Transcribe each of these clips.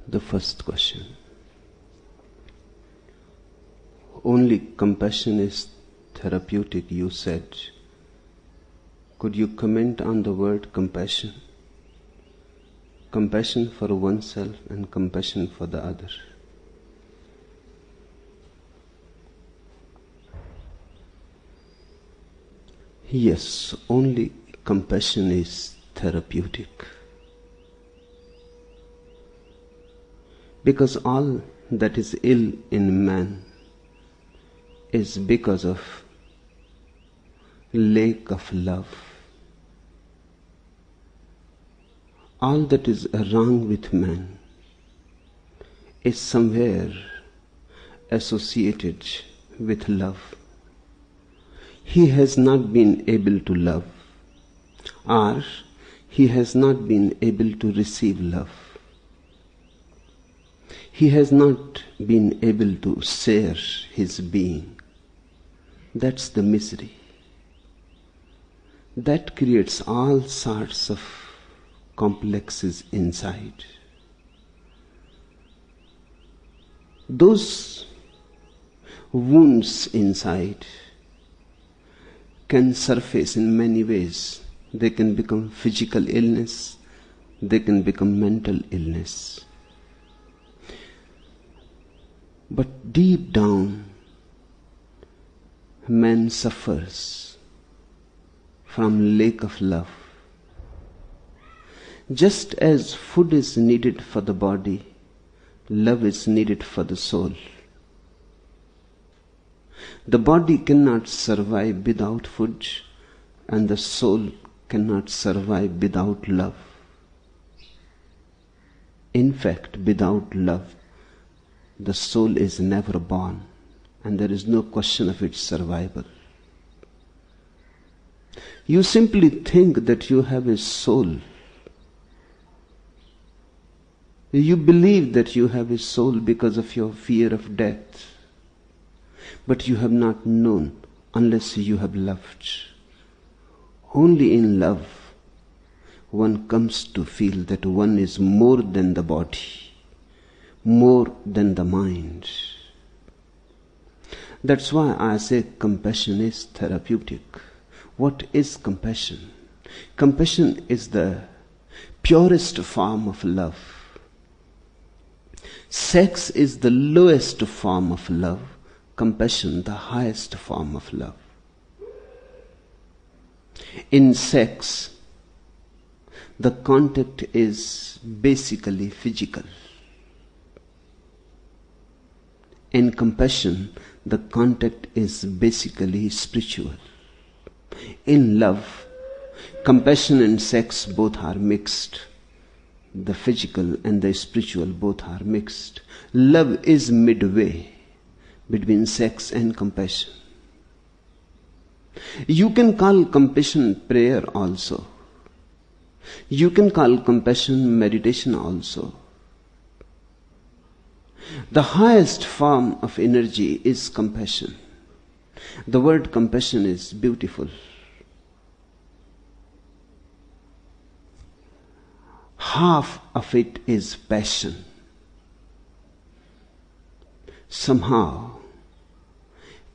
The first question. Only compassion is therapeutic, you said. Could you comment on the word compassion? Compassion for oneself and compassion for the other. Yes, only compassion is therapeutic. Because all that is ill in man is because of lack of love. All that is wrong with man is somewhere associated with love. He has not been able to love, or he has not been able to receive love. He has not been able to share his being. That's the misery. That creates all sorts of complexes inside. Those wounds inside can surface in many ways. They can become physical illness, they can become mental illness. But deep down, man suffers from lack of love. Just as food is needed for the body, love is needed for the soul. The body cannot survive without food, and the soul cannot survive without love. In fact, without love, the soul is never born, and there is no question of its survival. You simply think that you have a soul. You believe that you have a soul because of your fear of death. But you have not known unless you have loved. Only in love one comes to feel that one is more than the body, more than the mind. That's why I say compassion is therapeutic. What is compassion? Compassion is the purest form of love. Sex is the lowest form of love. Compassion, the highest form of love. In sex, the contact is basically physical. In compassion, the contact is basically spiritual. In love, compassion and sex both are mixed. The physical and the spiritual both are mixed. Love is midway between sex and compassion. You can call compassion prayer also. You can call compassion meditation also. The highest form of energy is compassion. The word compassion is beautiful. Half of it is passion. Somehow,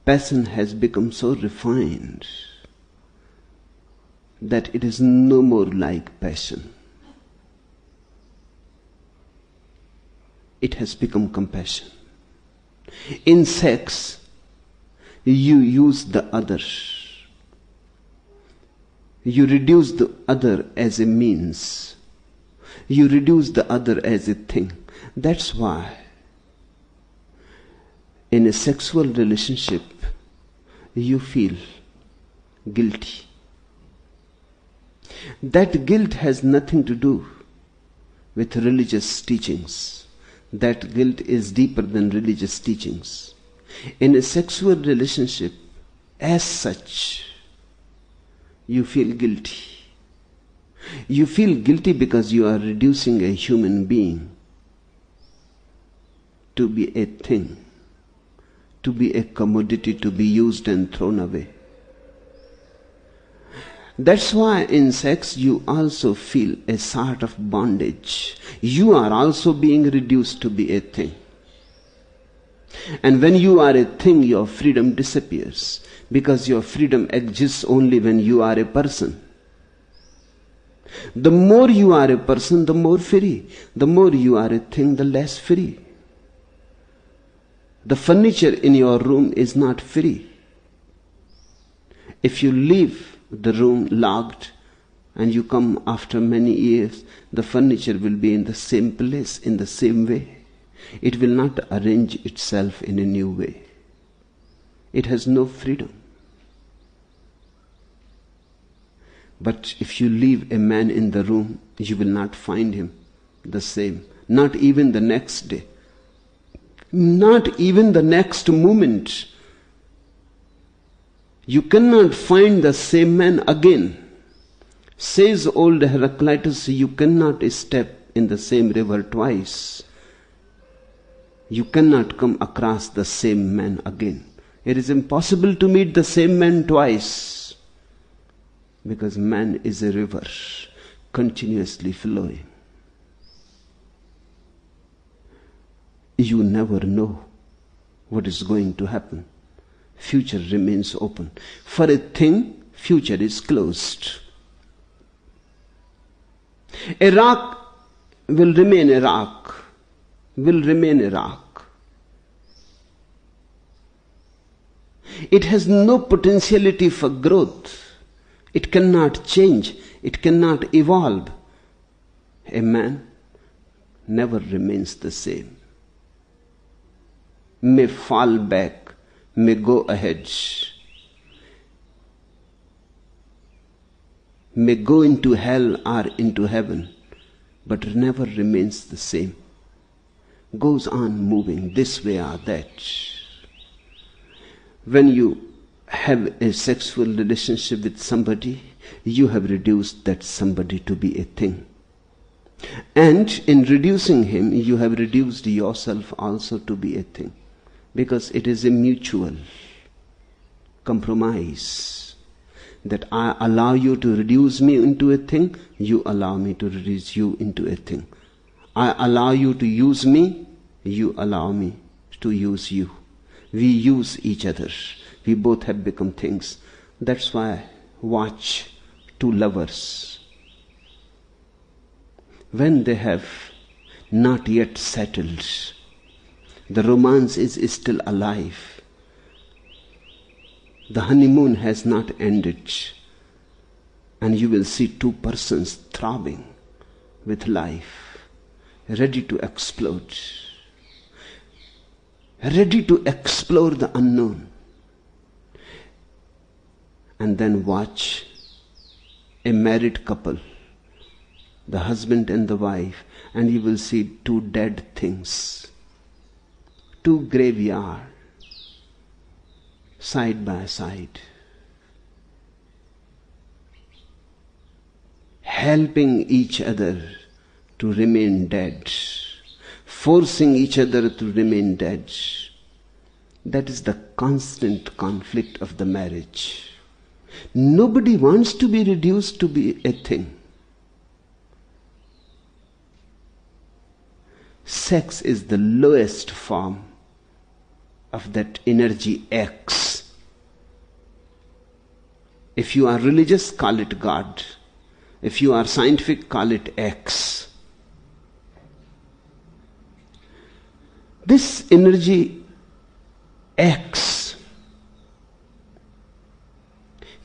passion has become so refined that it is no more like passion. It has become compassion. In sex, you use the other. You reduce the other as a means. You reduce the other as a thing. That's why in a sexual relationship, you feel guilty. That guilt has nothing to do with religious teachings. That guilt is deeper than religious teachings. In a sexual relationship, as such, you feel guilty. You feel guilty because you are reducing a human being to be a thing, to be a commodity to be used and thrown away. That's why in sex you also feel a sort of bondage. You are also being reduced to be a thing. And when you are a thing, your freedom disappears, because your freedom exists only when you are a person. The more you are a person, the more free. The more you are a thing, the less free. The furniture in your room is not free. If you leave the room locked and you come after many years, the furniture will be in the same place, in the same way. It will not arrange itself in a new way. It has no freedom. But if you leave a man in the room, you will not find him the same. Not even the next day. Not even the next moment. You cannot find the same man again. Says old Heraclitus, you cannot step in the same river twice. You cannot come across the same man again. It is impossible to meet the same man twice, because man is a river continuously flowing. You never know what is going to happen. Future remains open. For a thing, future is closed. A rock will remain a rock, will remain a rock. It has no potentiality for growth. It cannot change. It cannot evolve. A man never remains the same. May fall back, may go ahead, may go into hell or into heaven, but never remains the same. Goes on moving this way or that. When you have a sexual relationship with somebody, you have reduced that somebody to be a thing. And in reducing him, you have reduced yourself also to be a thing. Because it is a mutual compromise. That I allow you to reduce me into a thing, you allow me to reduce you into a thing. I allow you to use me, you allow me to use you. We use each other. We both have become things. That's why watch two lovers. When they have not yet settled, the romance is still alive. The honeymoon has not ended. And you will see two persons throbbing with life, ready to explode. Ready to explore the unknown. And then watch a married couple, the husband and the wife, and you will see two dead things. Two graveyards, side by side, helping each other to remain dead, forcing each other to remain dead. That is the constant conflict of the marriage. Nobody wants to be reduced to be a thing. Sex is the lowest form of that energy X. If you are religious, call it God. If you are scientific, call it X. This energy X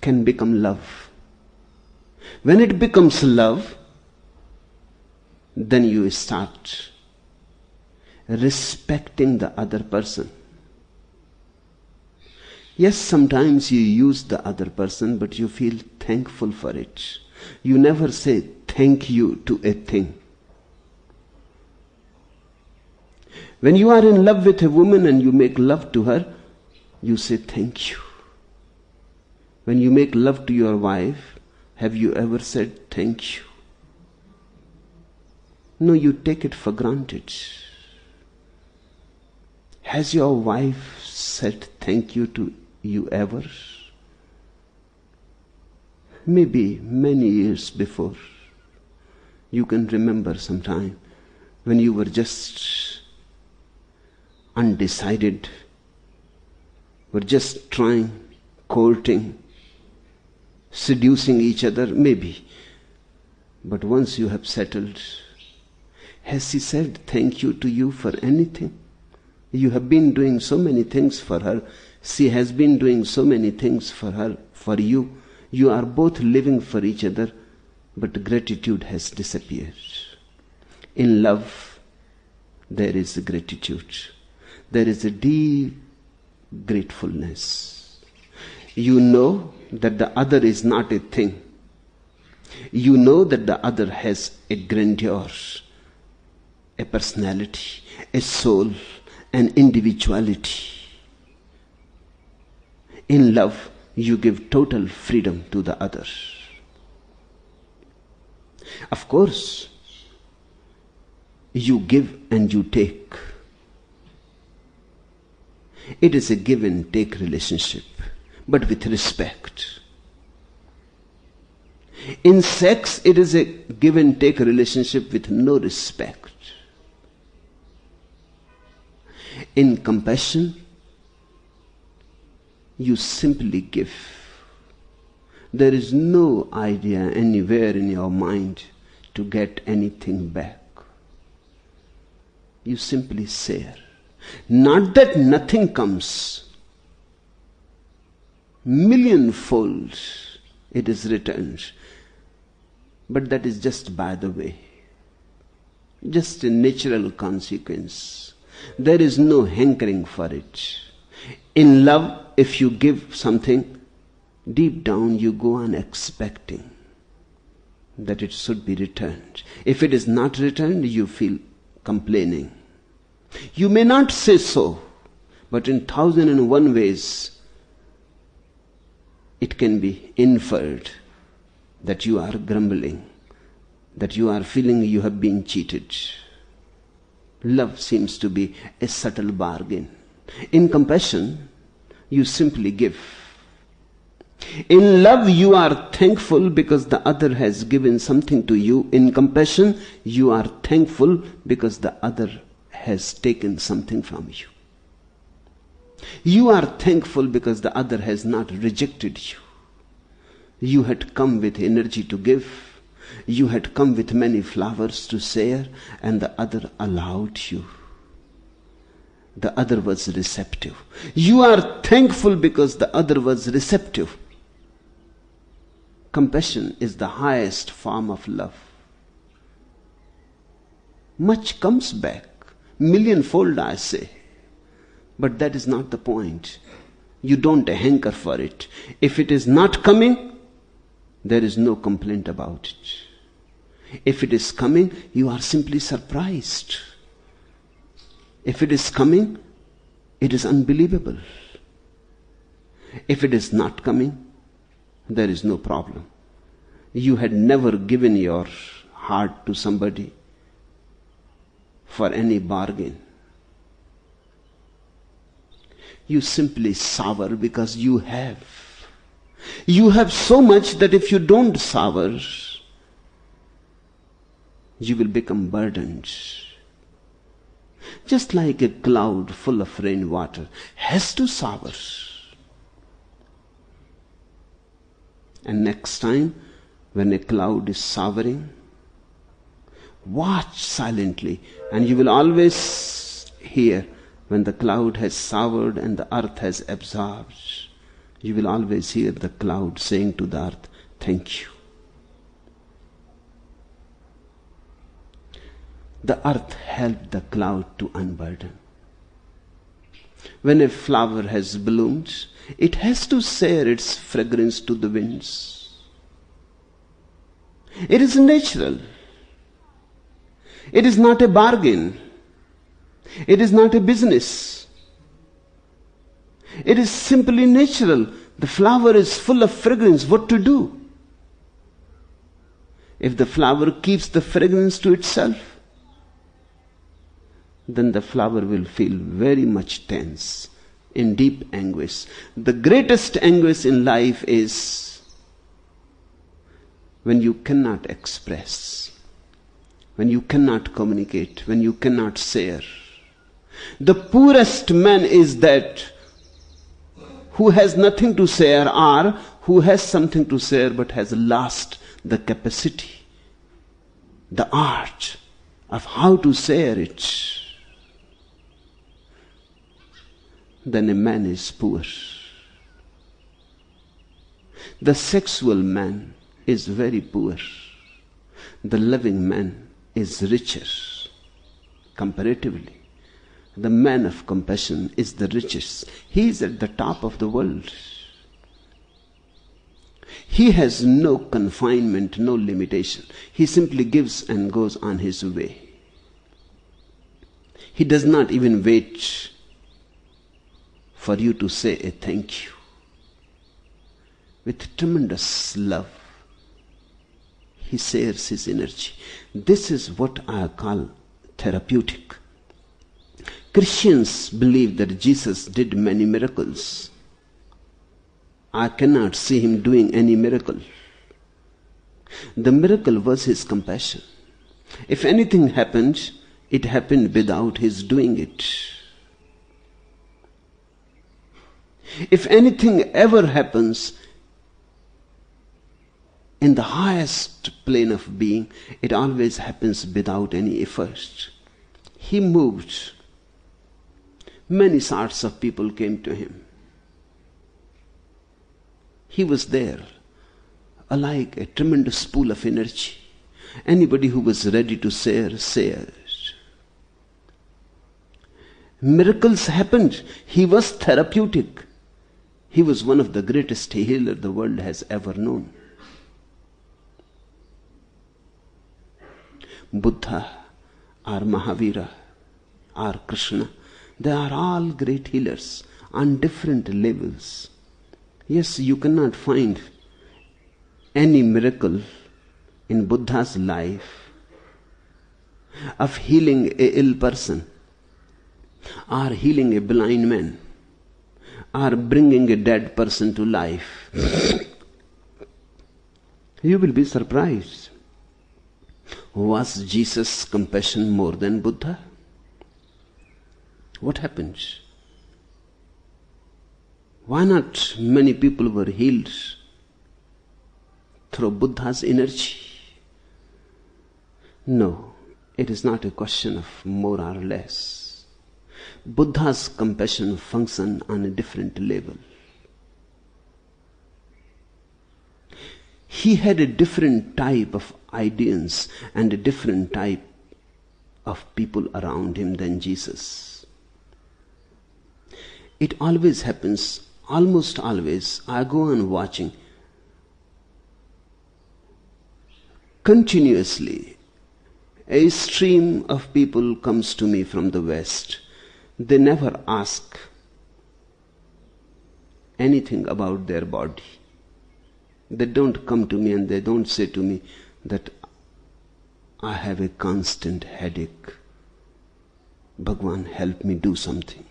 can become love. When it becomes love, then you start respecting the other person. Yes, sometimes you use the other person, but you feel thankful for it. You never say thank you to a thing. When you are in love with a woman and you make love to her, you say thank you. When you make love to your wife, have you ever said thank you? No, you take it for granted. Has your wife said thank you to you ever? Maybe many years before, you can remember some time when you were just undecided, were just trying, courting, seducing each other, maybe. But once you have settled, has she said thank you to you for anything? You have been doing so many things for her. She has been doing so many things for her, for you. You are both living for each other, but gratitude has disappeared. In love, there is gratitude. There is a deep gratefulness. You know that the other is not a thing. You know that the other has a grandeur, a personality, a soul, an individuality. In love, you give total freedom to the other. Of course, you give and you take. It is a give and take relationship, but with respect. In sex, it is a give and take relationship with no respect. In compassion, you simply give. There is no idea anywhere in your mind to get anything back. You simply share. Not that nothing comes. Millionfold it is returned. But that is just by the way. Just a natural consequence. There is no hankering for it. In love, if you give something, deep down you go on expecting that it should be returned. If it is not returned, you feel complaining. You may not say so, but in 1,001 ways it can be inferred that you are grumbling, that you are feeling you have been cheated. Love seems to be a subtle bargain. In compassion, you simply give. In love, you are thankful because the other has given something to you. In compassion, you are thankful because the other has taken something from you. You are thankful because the other has not rejected you. You had come with energy to give. You had come with many flowers to share, and the other allowed you. The other was receptive. You are thankful because the other was receptive. Compassion is the highest form of love. Much comes back, millionfold I say. But that is not the point. You don't hanker for it. If it is not coming, there is no complaint about it. If it is coming, you are simply surprised. If it is coming, it is unbelievable. If it is not coming, there is no problem. You had never given your heart to somebody for any bargain. You simply sour because you have. You have so much that if you don't sour, you will become burdened. Just like a cloud full of rainwater has to sour. And next time, when a cloud is souring, watch silently, and you will always hear when the cloud has soured and the earth has absorbed. You will always hear the cloud saying to the earth, thank you. The earth helped the cloud to unburden. When a flower has bloomed, it has to share its fragrance to the winds. It is natural. It is not a bargain. It is not a business. It is simply natural. The flower is full of fragrance. What to do? If the flower keeps the fragrance to itself, then the flower will feel very much tense, in deep anguish. The greatest anguish in life is when you cannot express, when you cannot communicate, when you cannot share. The poorest man is that who has nothing to share, or who has something to share but has lost the capacity, the art of how to share it. Then a man is poor. The sexual man is very poor. The loving man is richer comparatively. The man of compassion is the richest. He is at the top of the world. He has no confinement, no limitation. He simply gives and goes on his way. He does not even wait for you to say a thank you. With tremendous love, he shares his energy. This is what I call therapeutic. Christians believe that Jesus did many miracles. I cannot see him doing any miracle. The miracle was his compassion. If anything happened, it happened without his doing it. If anything ever happens in the highest plane of being, it always happens without any effort. He moved. Many sorts of people came to him. He was there, like a tremendous pool of energy. Anybody who was ready to share, shared. Miracles happened. He was therapeutic. He was one of the greatest healers the world has ever known. Buddha or Mahavira or Krishna, they are all great healers on different levels. Yes, you cannot find any miracle in Buddha's life of healing an ill person, or healing a blind man, or bringing a dead person to life. You will be surprised. Was Jesus' compassion more than Buddha? What happened? Why not many people were healed through Buddha's energy? No, it is not a question of more or less. Buddha's compassion functioned on a different level. He had a different type of ideas and a different type of people around him than Jesus. It always happens, almost always, I go on watching continuously. A stream of people comes to me from the West. They never ask anything about their body. They don't come to me and they don't say to me that I have a constant headache. Bhagwan, help me do something.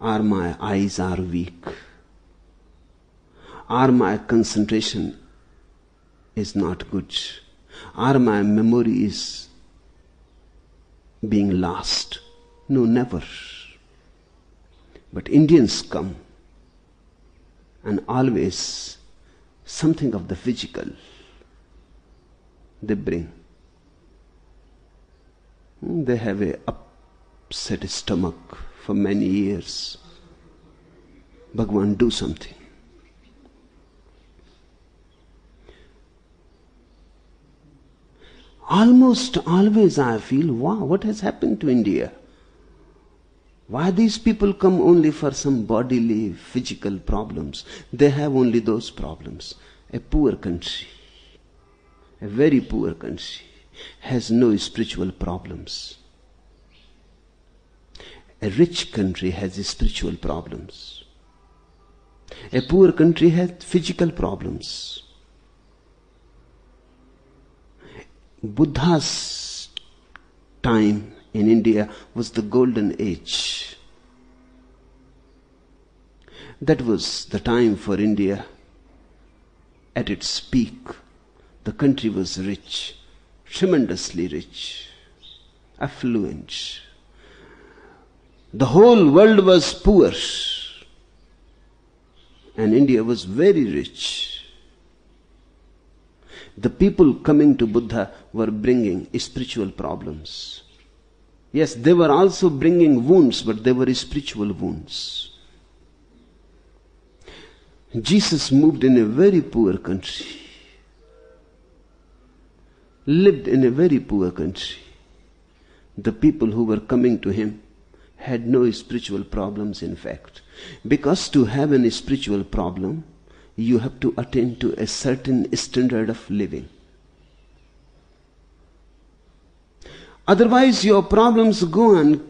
Or my eyes are weak. Or my concentration is not good. Or my memory is being lost. No, never. But Indians come, and always something of the physical they bring. They have a upset stomach for many years. Bhagwan, do something. Almost always I feel, wow, what has happened to India? Why these people come only for some bodily, physical problems? They have only those problems. A poor country, a very poor country, has no spiritual problems. A rich country has spiritual problems. A poor country has physical problems. Buddha's time in India was the golden age. That was the time for India at its peak. The country was rich, tremendously rich, affluent. The whole world was poor, and India was very rich. The people coming to Buddha were bringing spiritual problems. Yes, they were also bringing wounds, but they were spiritual wounds. Jesus moved in a very poor country, lived in a very poor country. The people who were coming to him had no spiritual problems, in fact. Because to have a spiritual problem, you have to attain to a certain standard of living. Otherwise, your problems go on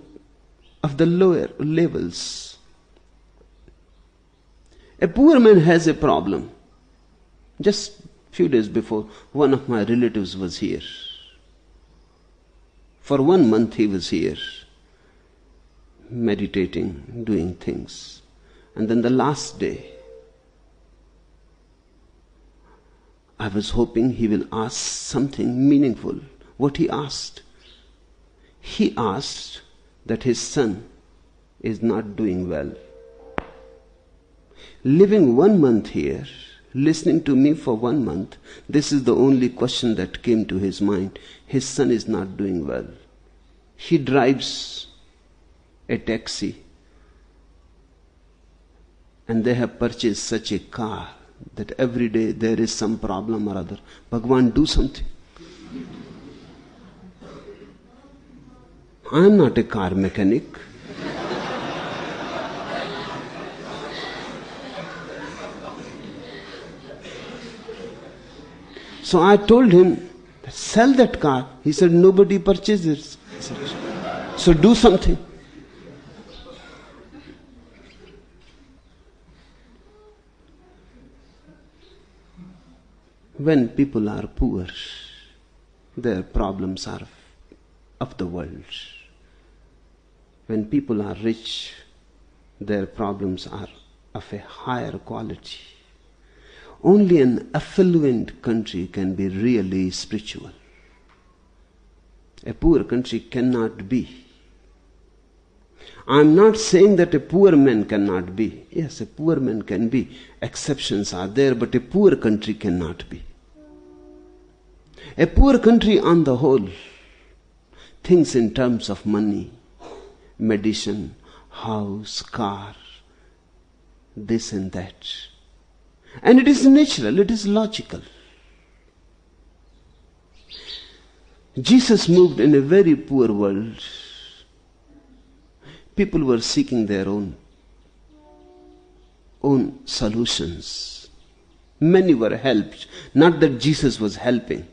of the lower levels. A poor man has a problem. Just few days before, one of my relatives was here. For 1 month he was here, meditating, doing things. And then the last day, I was hoping he will ask something meaningful. What he asked? He asked that his son is not doing well. Living 1 month here, listening to me for 1 month, this is the only question that came to his mind. His son is not doing well. He drives a taxi, and they have purchased such a car that every day there is some problem or other. Bhagwan, do something. I am not a car mechanic. So I told him, sell that car. He said, nobody purchases it. So do something. When people are poor, their problems are of the world. When people are rich, their problems are of a higher quality. Only an affluent country can be really spiritual. A poor country cannot be. I am not saying that a poor man cannot be. Yes, a poor man can be. Exceptions are there, but a poor country cannot be. A poor country on the whole thinks in terms of money, medicine, house, car, this and that. And it is natural, it is logical. Jesus moved in a very poor world. People were seeking their own solutions. Many were helped. Not that Jesus was helping.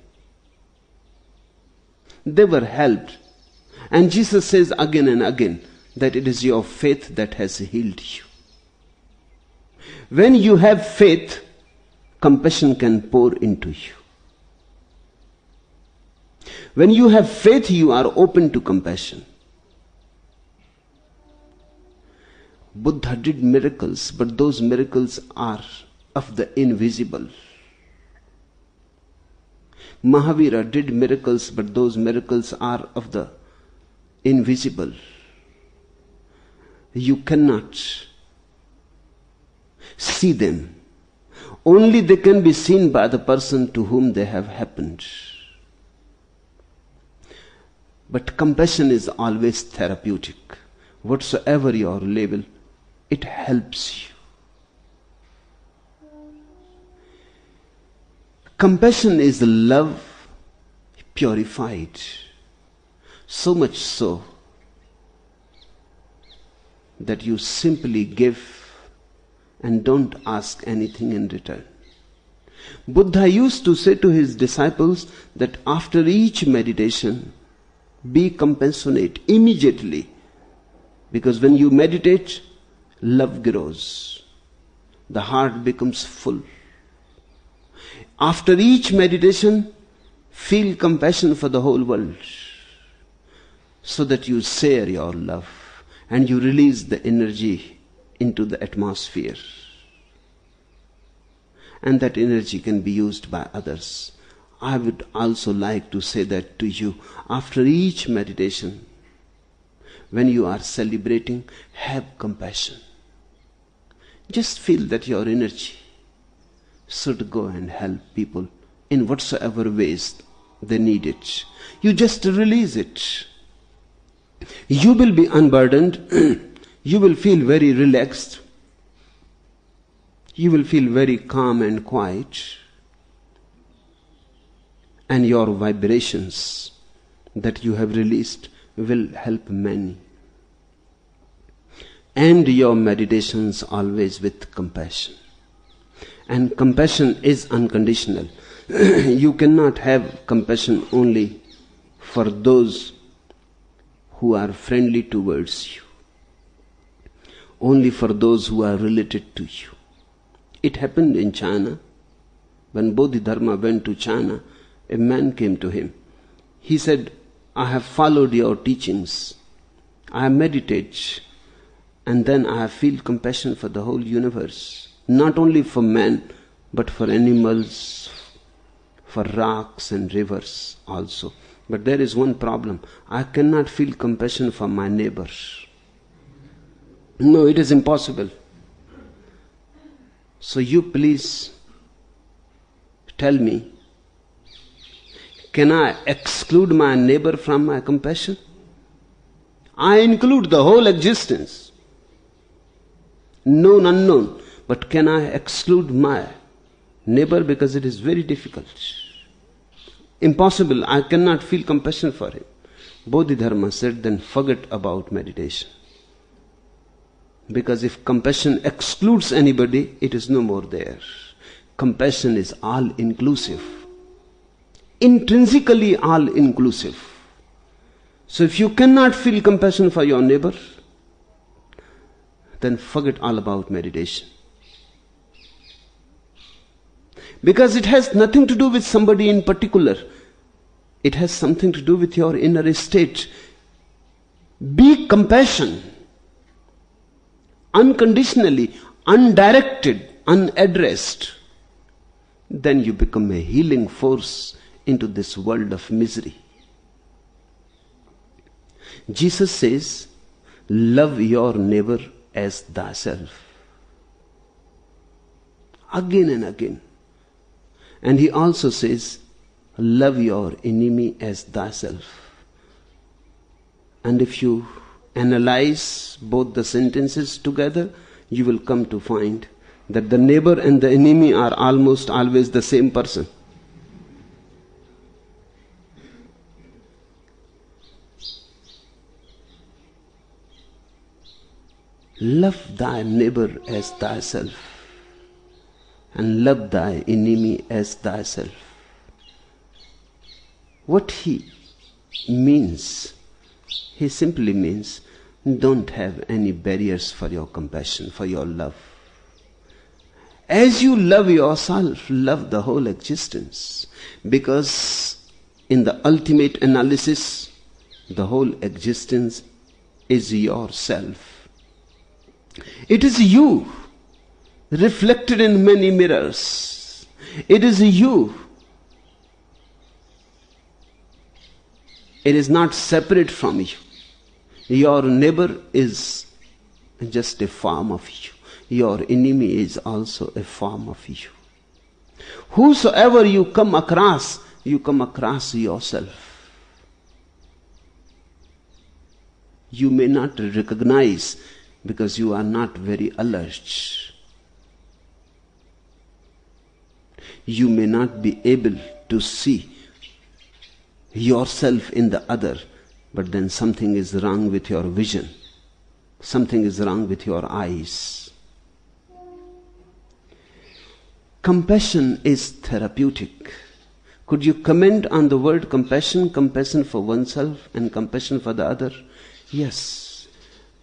They were helped. And Jesus says again and again that it is your faith that has healed you. When you have faith, compassion can pour into you. When you have faith, you are open to compassion. Buddha did miracles, but those miracles are of the invisible. Mahavira did miracles, but those miracles are of the invisible. You cannot see them. Only they can be seen by the person to whom they have happened. But compassion is always therapeutic. Whatsoever your label, it helps you. Compassion is love purified. So much so that you simply give and don't ask anything in return. Buddha used to say to his disciples that after each meditation, be compassionate immediately. Because when you meditate, love grows. The heart becomes full. After each meditation, feel compassion for the whole world, so that you share your love and you release the energy into the atmosphere. and that energy can be used by others. I would also like to say that to you after each meditation. When you are celebrating, have compassion. Just feel that your energy should go and help people in whatsoever ways they need it. You just release it. You will be unburdened. You will feel very relaxed. You will feel very calm and quiet. And your vibrations that you have released will help many. End your meditations always with compassion. And compassion is unconditional. You cannot have compassion only for those who are friendly towards you, only for those who are related to you. It happened in China. When Bodhidharma went to China, a man came to him. He said, I have followed your teachings. I meditate, and then I feel compassion for the whole universe. Not only for man, but for animals, for rocks and rivers also. But there is one problem. I cannot feel compassion for my neighbor. No, it is impossible. So you please tell me, can I exclude my neighbor from my compassion? I include the whole existence, known, unknown. But can I exclude my neighbor? Because it is very difficult. Impossible. I cannot feel compassion for him. Bodhidharma said, then forget about meditation. Because if compassion excludes anybody, it is no more there. Compassion is all-inclusive. Intrinsically all-inclusive. So if you cannot feel compassion for your neighbor, then forget all about meditation. Because it has nothing to do with somebody in particular. It has something to do with your inner state. Be compassion. Unconditionally, undirected, unaddressed. Then you become a healing force into this world of misery. Jesus says, love your neighbor as thyself. Again and again. And he also says, love your enemy as thyself. And if you analyze both the sentences together, you will come to find that the neighbor and the enemy are almost always the same person. Love thy neighbor as thyself, and love thy enemy as thyself. What he means, he simply means, don't have any barriers for your compassion, for your love. As you love yourself, love the whole existence. Because in the ultimate analysis, the whole existence is yourself. It is you, reflected in many mirrors. It is you. It is not separate from you. Your neighbor is just a form of you. Your enemy is also a form of you. Whosoever you come across yourself. You may not recognize because you are not very alert. You may not be able to see yourself in the other, but then something is wrong with your vision. Something is wrong with your eyes. Compassion is therapeutic. Could you comment on the word compassion? Compassion for oneself and compassion for the other? Yes.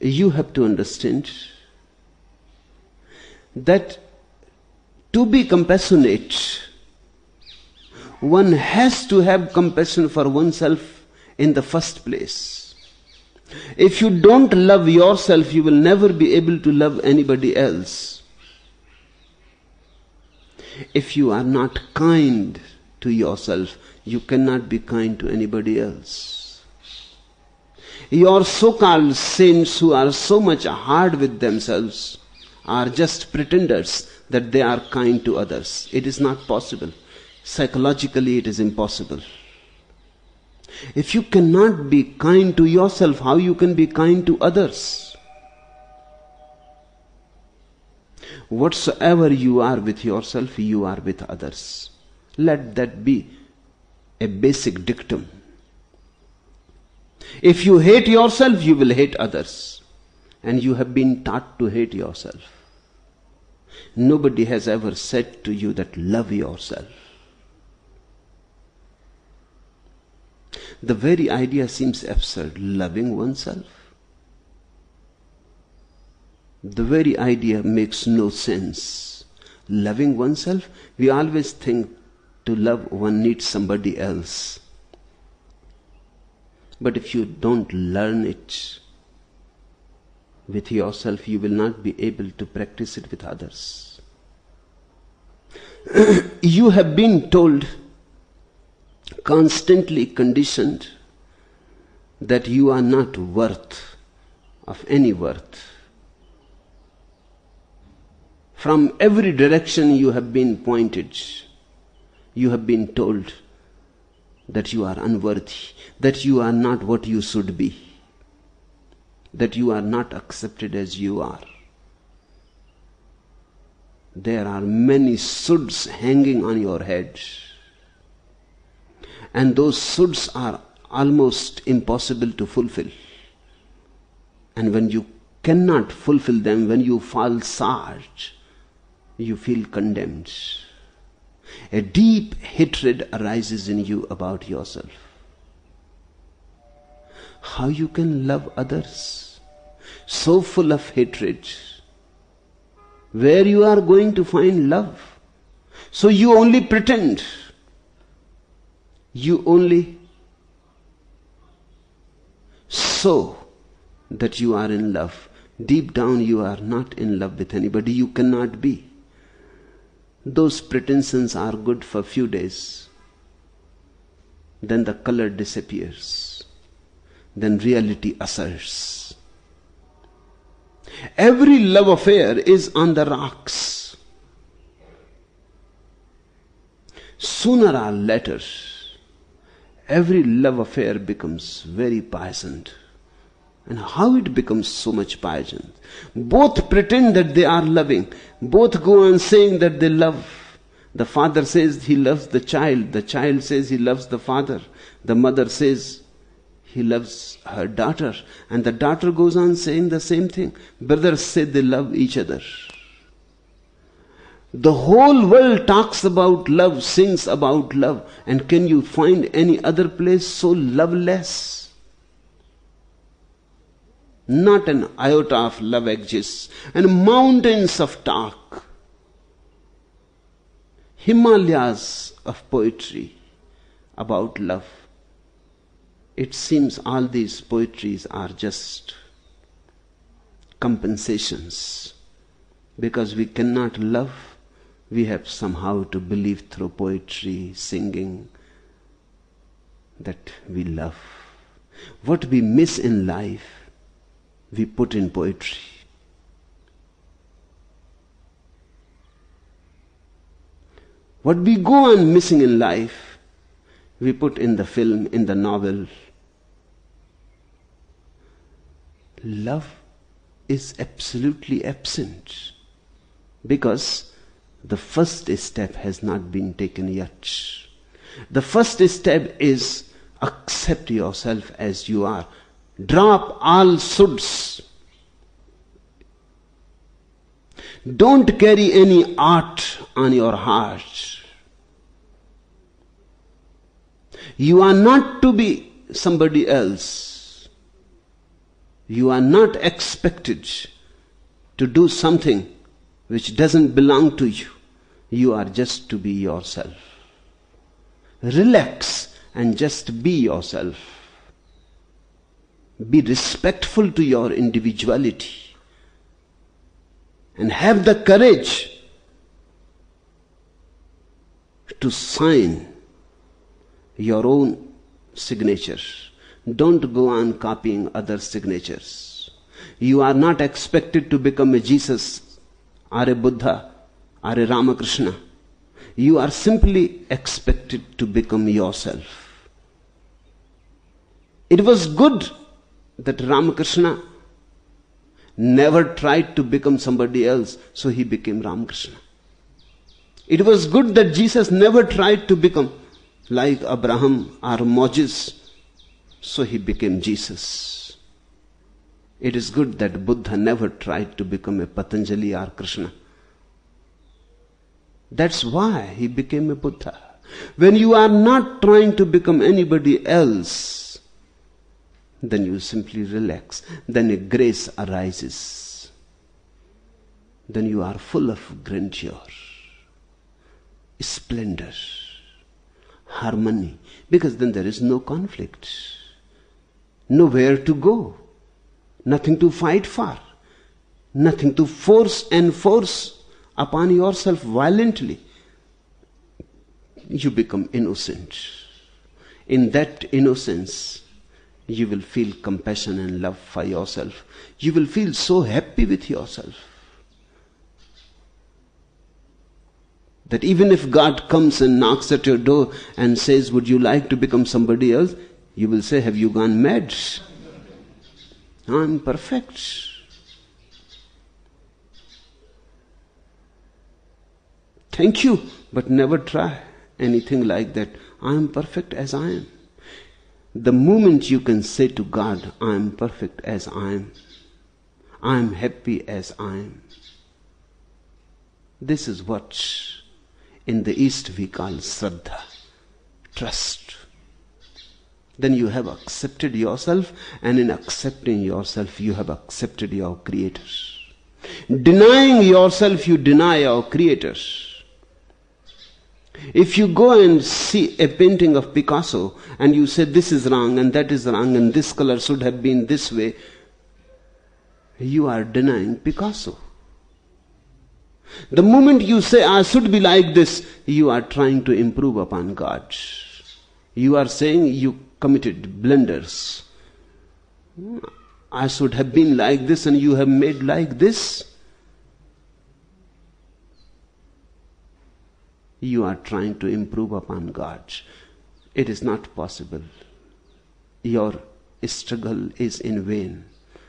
You have to understand that to be compassionate, one has to have compassion for oneself in the first place. If you don't love yourself, you will never be able to love anybody else. If you are not kind to yourself, you cannot be kind to anybody else. Your so-called saints who are so much hard with themselves are just pretenders that they are kind to others. It is not possible. Psychologically, it is impossible. If you cannot be kind to yourself, how you can be kind to others? Whatsoever you are with yourself, you are with others. Let that be a basic dictum. If you hate yourself, you will hate others. And you have been taught to hate yourself. Nobody has ever said to you that love yourself. The very idea seems absurd, loving oneself. The very idea makes no sense. Loving oneself, we always think to love one needs somebody else. But if you don't learn it with yourself, you will not be able to practice it with others. You have been told, constantly conditioned, that you are not worth of any worth. From every direction you have been pointed. You have been told that you are unworthy, that you are not what you should be, that you are not accepted as you are. There are many shoulds hanging on your head, and those shoulds are almost impossible to fulfill. And when you cannot fulfill them, when you fall short, you feel condemned. A deep hatred arises in you about yourself. How you can love others? So full of hatred. Where you are going to find love? So you only pretend. You only show that you are in love. Deep down you are not in love with anybody. You cannot be. Those pretensions are good for a few days. Then the color disappears. Then reality asserts. Every love affair is on the rocks. Sooner or later, every love affair becomes very poisoned. And how it becomes so much poisoned? Both pretend that they are loving. Both go on saying that they love. The father says he loves the child. The child says he loves the father. The mother says he loves her daughter. And the daughter goes on saying the same thing. Brothers say they love each other. The whole world talks about love, sings about love. And can you find any other place so loveless? Not an iota of love exists. And mountains of talk. Himalayas of poetry about love. It seems all these poetries are just compensations. Because we cannot love, we have somehow to believe through poetry, singing, that we love. What we miss in life, we put in poetry. What we go on missing in life, we put in the film, in the novel. Love is absolutely absent because the first step has not been taken yet. The first step is accept yourself as you are. Drop all shoulds. Don't carry any art on your heart. You are not to be somebody else. You are not expected to do something which doesn't belong to you. You are just to be yourself. Relax and just be yourself. Be respectful to your individuality. And have the courage to sign your own signature. Don't go on copying other signatures. You are not expected to become a Jesus or a Buddha or a Ramakrishna. You are simply expected to become yourself. It was good that Ramakrishna never tried to become somebody else, so he became Ramakrishna. It was good that Jesus never tried to become like Abraham or Moses, so he became Jesus. It is good that Buddha never tried to become a Patanjali or Krishna. That's why he became a Buddha. When you are not trying to become anybody else, then you simply relax. Then a grace arises. Then you are full of grandeur, splendor, harmony, because then there is no conflict, nowhere to go, nothing to fight for, nothing to enforce upon yourself violently. You become innocent. In that innocence, you will feel compassion and love for yourself. You will feel so happy with yourself that even if God comes and knocks at your door and says, would you like to become somebody else? You will say, have you gone mad? I'm perfect. Thank you, but never try anything like that. I am perfect as I am. The moment you can say to God, I am perfect as I am happy as I am. This is what in the East we call Shraddha, trust. Then you have accepted yourself, and in accepting yourself, you have accepted your Creator. Denying yourself, you deny your Creator. If you go and see a painting of Picasso and you say this is wrong and that is wrong and this color should have been this way, you are denying Picasso. The moment you say I should be like this, you are trying to improve upon God. You are saying you committed blunders. I should have been like this and you have made like this. You are trying to improve upon God. It is not possible. Your struggle is in vain.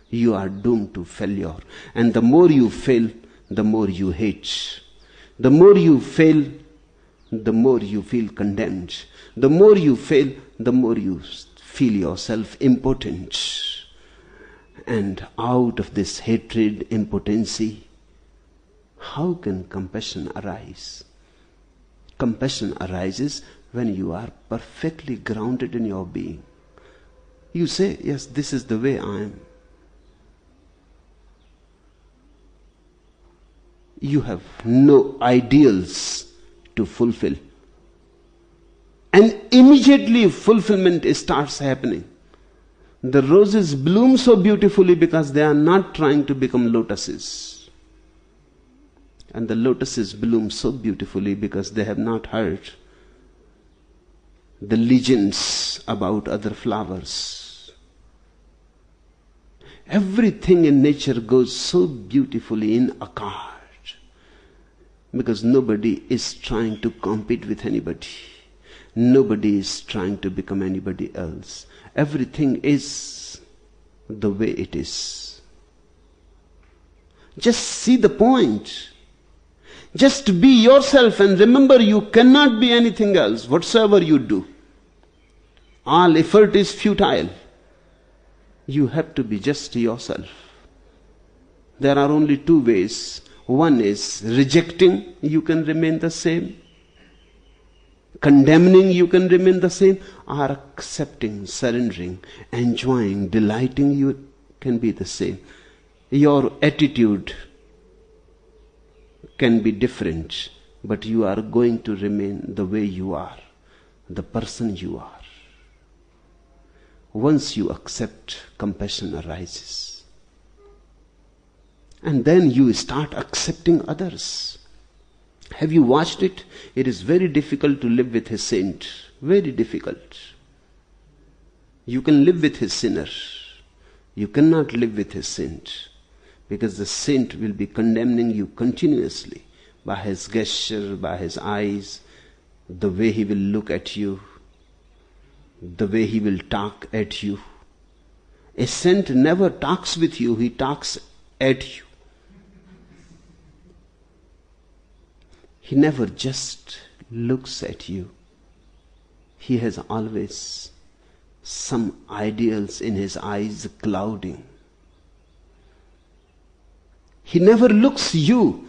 You are doomed to failure. And the more you fail, the more you hate. The more you fail, the more you feel condemned. The more you fail, the more you feel yourself impotent. And out of this hatred, impotency, how can compassion arise? Compassion arises when you are perfectly grounded in your being. You say, yes, this is the way I am. You have no ideals to fulfill. And immediately fulfillment starts happening. The roses bloom so beautifully because they are not trying to become lotuses. And the lotuses bloom so beautifully because they have not heard the legends about other flowers. Everything in nature goes so beautifully in accord because nobody is trying to compete with anybody. Nobody is trying to become anybody else. Everything is the way it is. Just see the point. Just be yourself and remember you cannot be anything else whatsoever you do. All effort is futile. You have to be just yourself. There are only two ways. One is rejecting, you can remain the same. Condemning, you can remain the same. Or accepting, surrendering, enjoying, delighting, you can be the same. Your attitude can be different, but you are going to remain the way you are, the person you are. Once you accept, compassion arises. And then you start accepting others. Have you watched it? It is very difficult to live with a saint. Very difficult. You can live with his sinner. You cannot live with his saint, because the saint will be condemning you continuously by his gesture, by his eyes, the way he will look at you, the way he will talk at you. A saint never talks with you, he talks at you. He never just looks at you. He has always some ideals in his eyes clouding. He never looks you.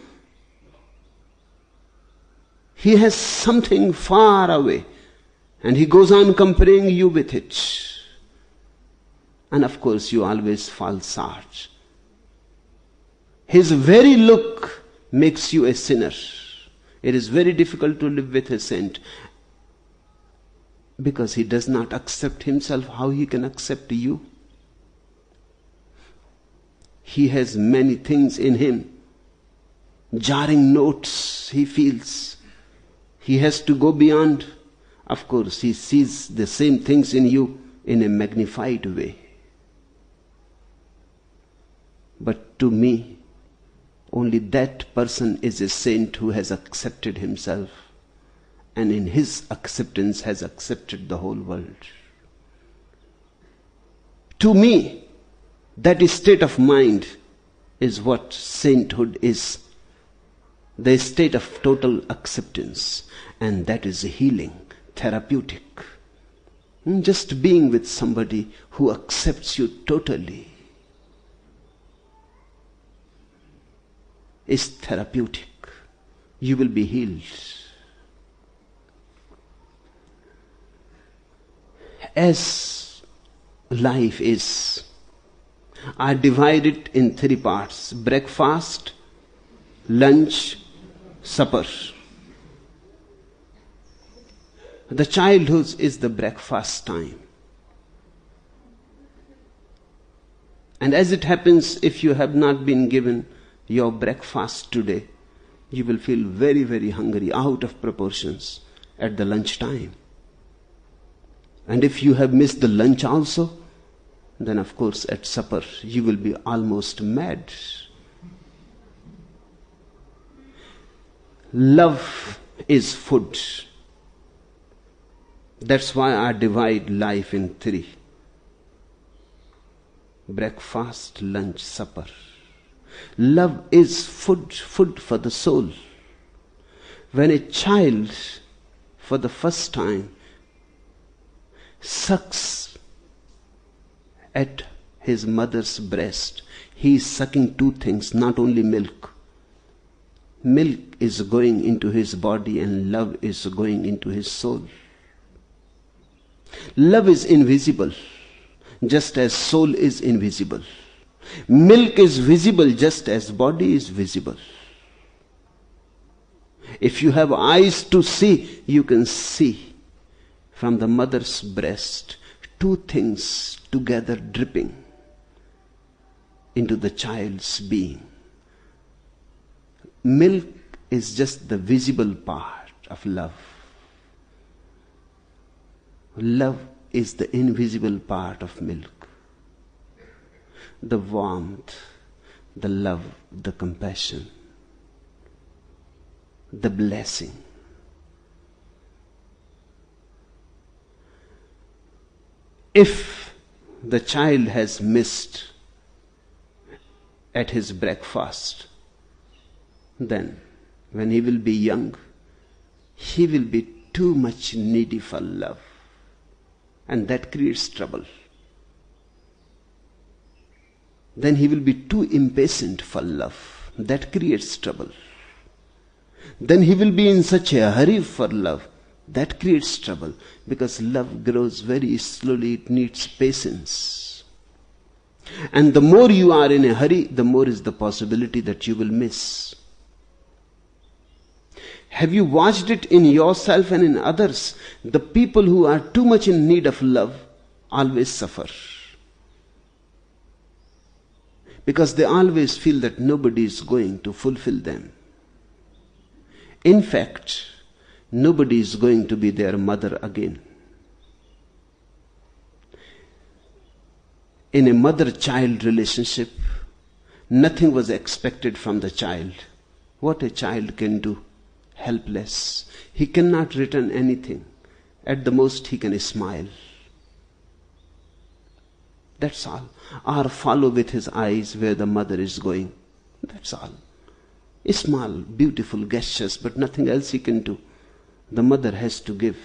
He has something far away, and he goes on comparing you with it. And of course you always fall short. His very look makes you a sinner. It is very difficult to live with a saint, because he does not accept himself. How he can accept you? He has many things in him, jarring notes he feels. He has to go beyond. Of course, he sees the same things in you in a magnified way. But to me, only that person is a saint who has accepted himself, and in his acceptance has accepted the whole world. To me, that state of mind is what sainthood is. The state of total acceptance. And that is healing, therapeutic. Just being with somebody who accepts you totally is therapeutic. You will be healed. As life is, I divide it in 3 parts: breakfast, lunch, supper. The childhood is the breakfast time. And as it happens, if you have not been given your breakfast today, you will feel very, very hungry, out of proportions, at the lunch time. And if you have missed the lunch also, then of course at supper you will be almost mad. Love is food. That's why I divide life in 3. Breakfast, lunch, supper. Love is food, food for the soul. When a child, for the first time, sucks at his mother's breast, he is sucking 2 things, not only milk. Milk is going into his body and love is going into his soul. Love is invisible, just as soul is invisible. Milk is visible, just as body is visible. If you have eyes to see, you can see from the mother's breast 2 things together dripping into the child's being. Milk is just the visible part of love. Love is the invisible part of milk. The warmth, the love, the compassion, the blessing. If the child has missed at his breakfast, then when he will be young, he will be too much needy for love. And that creates trouble. Then he will be too impatient for love. That creates trouble. Then he will be in such a hurry for love. That creates trouble. Because love grows very slowly. It needs patience. And the more you are in a hurry, the more is the possibility that you will miss. Have you watched it in yourself and in others? The people who are too much in need of love always suffer. Because they always feel that nobody is going to fulfill them. In fact, nobody is going to be their mother again. In a mother-child relationship, nothing was expected from the child. What a child can do, helpless. He cannot return anything. At the most, he can smile. That's all. Or follow with his eyes where the mother is going. That's all. Small, beautiful gestures, but nothing else he can do. The mother has to give.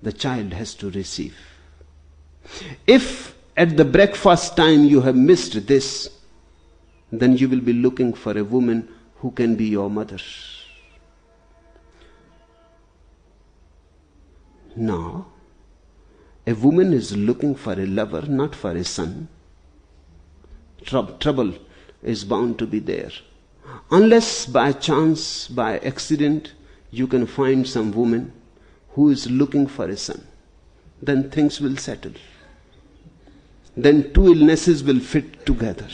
The child has to receive. If at the breakfast time you have missed this, then you will be looking for a woman who can be your mother. Now, a woman is looking for a lover, not for a son. Trouble is bound to be there. Unless by chance, by accident, you can find some woman who is looking for a son, then things will settle. Then two illnesses will fit together.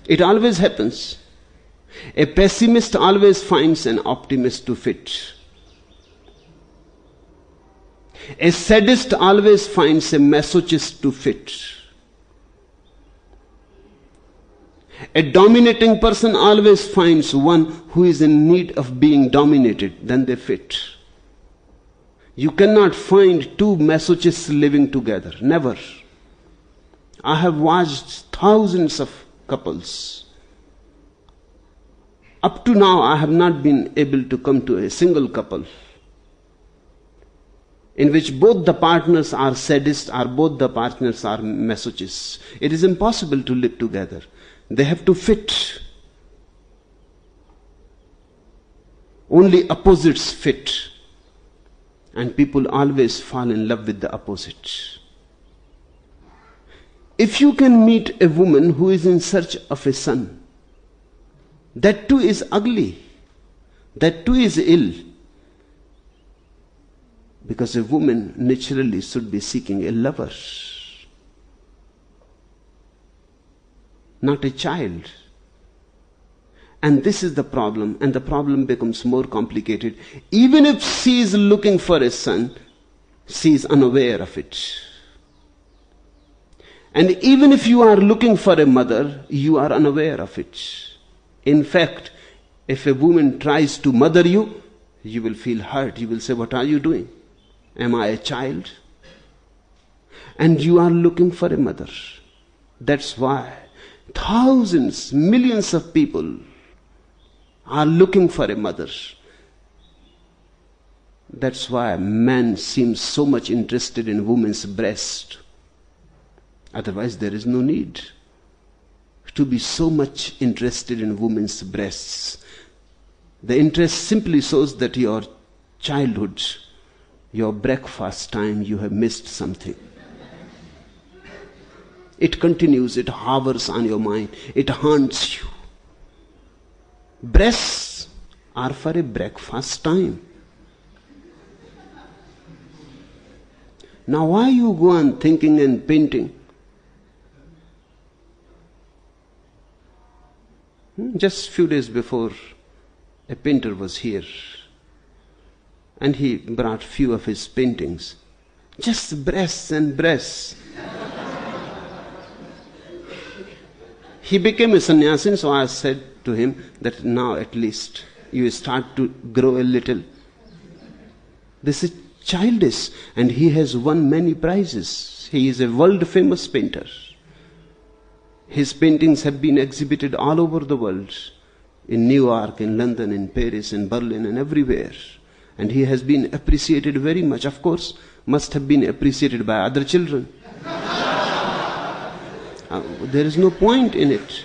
It always happens. A pessimist always finds an optimist to fit. A sadist always finds a masochist to fit. A dominating person always finds one who is in need of being dominated, then they fit. You cannot find two masochists living together. Never. I have watched thousands of couples. Up to now, I have not been able to come to a single couple in which both the partners are sadists or both the partners are masochists. It is impossible to live together. They have to fit. Only opposites fit. And people always fall in love with the opposite. If you can meet a woman who is in search of a son, that too is ugly. That too is ill. Because a woman naturally should be seeking a lover, not a child. And this is the problem, and the problem becomes more complicated. Even if she is looking for a son, she is unaware of it. And even if you are looking for a mother, you are unaware of it. In fact, if a woman tries to mother you, you will feel hurt. You will say, what are you doing? Am I a child? And you are looking for a mother. That's why thousands, millions of people are looking for a mother. That's why man seems so much interested in woman's breast. Otherwise, there is no need to be so much interested in women's breasts. The interest simply shows that your childhood, your breakfast time, you have missed something. It continues, it hovers on your mind, it haunts you. Breasts are for a breakfast time. Now why you go on thinking and painting? Just a few days before, a painter was here. And he brought few of his paintings. Just breasts and breasts. He became a sannyasi, so I said to him that now at least you start to grow a little. This is childish, and he has won many prizes. He is a world famous painter. His paintings have been exhibited all over the world. In New York, in London, in Paris, in Berlin, and everywhere. And he has been appreciated very much. Of course, must have been appreciated by other children. There is no point in it.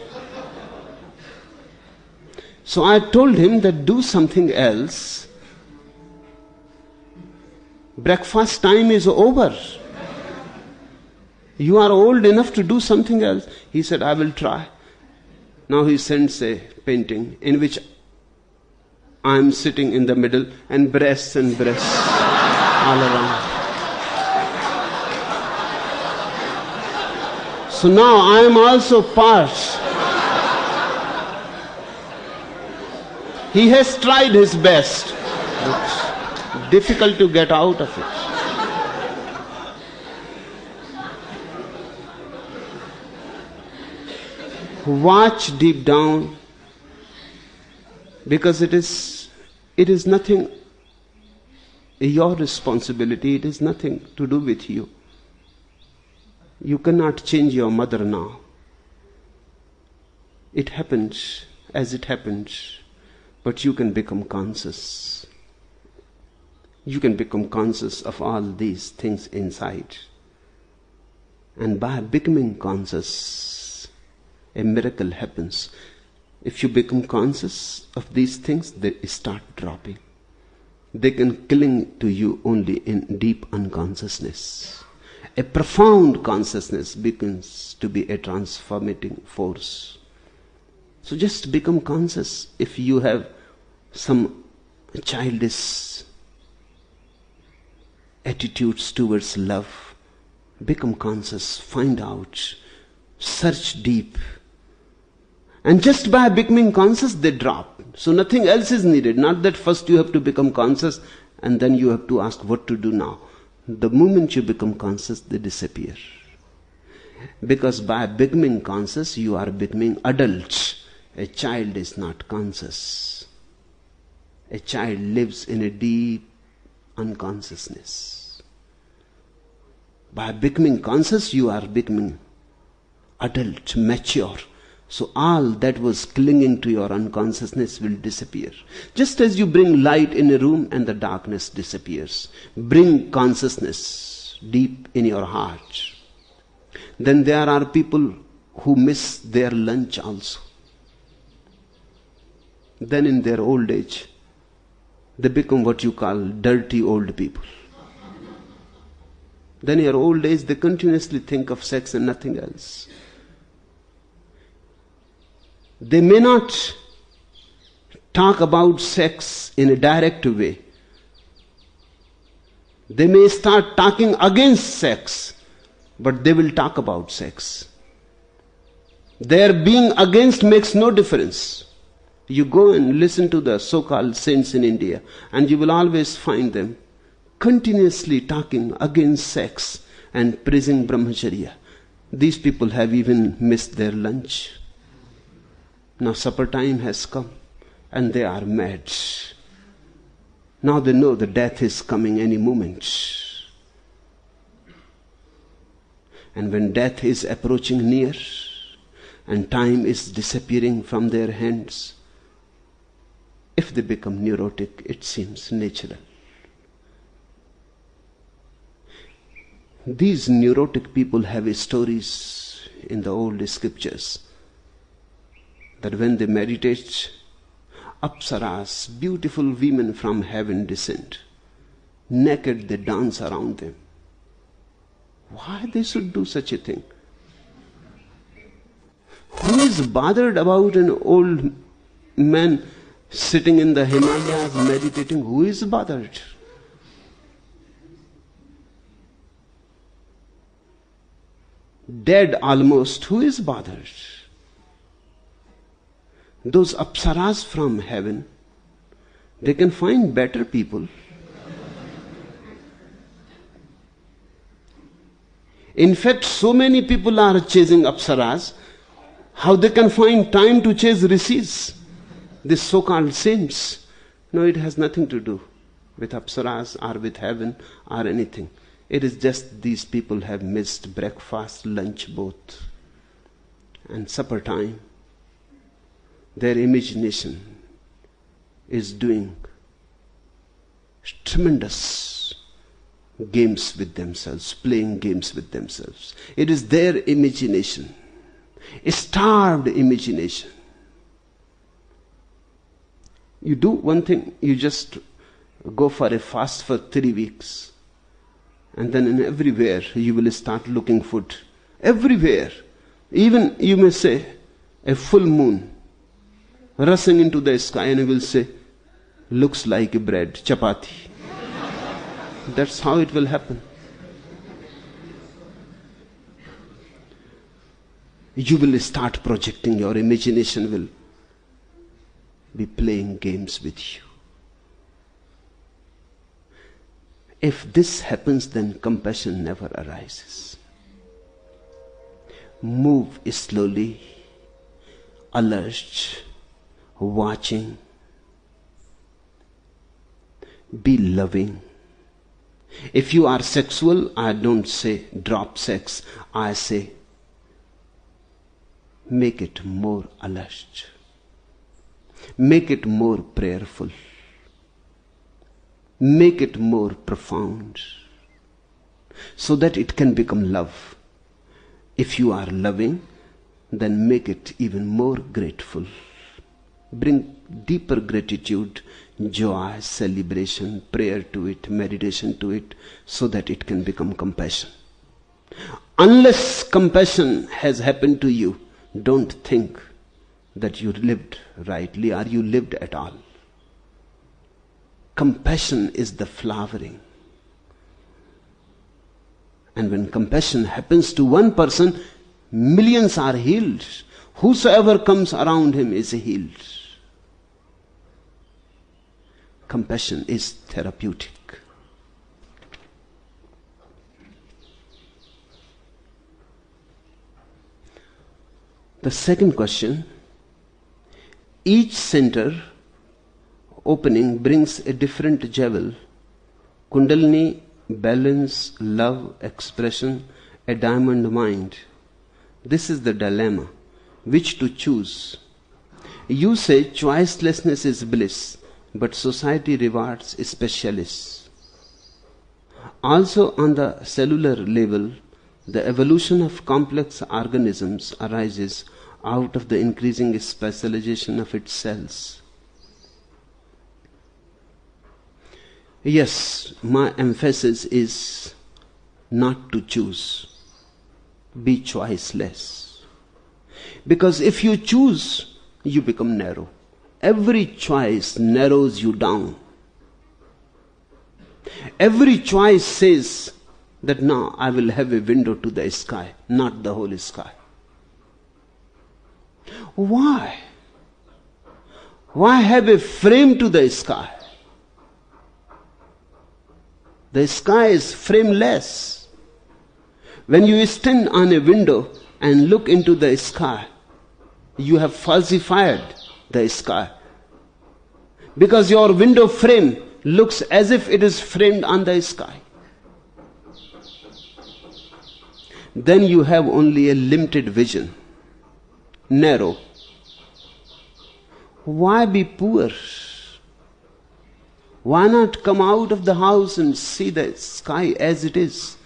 So I told him that do something else. Breakfast time is over. You are old enough to do something else. He said, I will try. Now he sends a painting in which I am sitting in the middle and breasts all around. So now I am also part. He has tried his best, but difficult to get out of it. Watch deep down, because it is nothing your responsibility, it is nothing to do with you. You cannot change your mother now. It happens as it happens, but you can become conscious. You can become conscious of all these things inside. And by becoming conscious, a miracle happens. If you become conscious of these things, they start dropping. They can cling to you only in deep unconsciousness. A profound consciousness begins to be a transformating force. So just become conscious. If you have some childish attitudes towards love, become conscious, find out, search deep. And just by becoming conscious, they drop. So nothing else is needed. Not that first you have to become conscious and then you have to ask what to do now. The moment you become conscious, they disappear. Because by becoming conscious, you are becoming adult. A child is not conscious. A child lives in a deep unconsciousness. By becoming conscious, you are becoming adult, mature. So all that was clinging to your unconsciousness will disappear. Just as you bring light in a room and the darkness disappears. Bring consciousness deep in your heart. Then there are people who miss their lunch also. Then in their old age, they become what you call dirty old people. Then in your old age, they continuously think of sex and nothing else. They may not talk about sex in a direct way. They may start talking against sex, but they will talk about sex. Their being against makes no difference. You go and listen to the so-called saints in India, and you will always find them continuously talking against sex and praising brahmacharya. These people have even missed their lunch. Now supper time has come and they are mad. Now they know the death is coming any moment. And when death is approaching near and time is disappearing from their hands, if they become neurotic, it seems natural. These neurotic people have stories in the old scriptures that when they meditate, apsaras, beautiful women from heaven descend. Naked they dance around them. Why they should do such a thing? Who is bothered about an old man sitting in the Himalayas meditating? Who is bothered? Dead almost, who is bothered? Those apsaras from heaven, they can find better people. In fact, so many people are chasing apsaras, how they can find time to chase rishis, these so-called saints. No, it has nothing to do with apsaras or with heaven or anything. It is just these people have missed breakfast, lunch both, and supper time. Their imagination is doing tremendous games with themselves, playing games with themselves. It is their imagination, a starved imagination. You do one thing, you just go for a fast for 3 weeks, and then in everywhere you will start looking food. Everywhere. Even you may say a full moon rushing into the sky, and you will say, looks like a bread, chapati. That's how it will happen. You will start projecting, your imagination will be playing games with you. If this happens, then compassion never arises. Move slowly, alert, watching. Be loving. If you are sexual, I don't say drop sex. I say make it more alert. Make it more prayerful. Make it more profound, so that it can become love. If you are loving, then make it even more grateful. Bring deeper gratitude, joy, celebration, prayer to it, meditation to it, so that it can become compassion. Unless compassion has happened to you, don't think that you lived rightly or you lived at all. Compassion is the flowering. And when compassion happens to one person, millions are healed. Whosoever comes around him is healed. Compassion is therapeutic. The second question, each center opening brings a different jewel. Kundalini, balance, love, expression, a diamond mind. This is the dilemma. Which to choose? You say choicelessness is bliss, but society rewards specialists. Also on the cellular level, the evolution of complex organisms arises out of the increasing specialization of its cells. Yes, my emphasis is not to choose. Be choiceless. Because if you choose, you become narrow. Every choice narrows you down. Every choice says that now I will have a window to the sky, not the whole sky. Why? Why have a frame to the sky? The sky is frameless. When you stand on a window and look into the sky, you have falsified the sky. Because your window frame looks as if it is framed on the sky. Then you have only a limited vision, narrow. Why be poor? Why not come out of the house and see the sky as it is?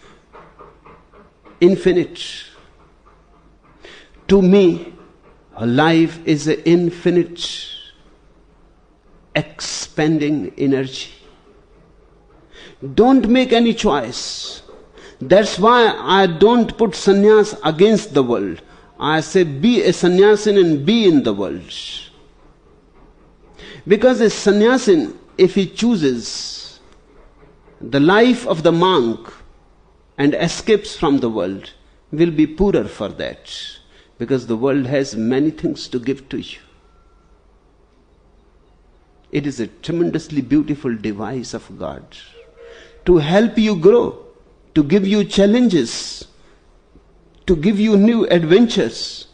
Infinite. To me, life is an infinite, expanding energy. Don't make any choice. That's why I don't put sannyas against the world. I say be a sannyasin and be in the world. Because a sannyasin, if he chooses the life of the monk and escapes from the world, will be poorer for that. Because the world has many things to give to you. It is a tremendously beautiful device of God to help you grow, to give you challenges, to give you new adventures,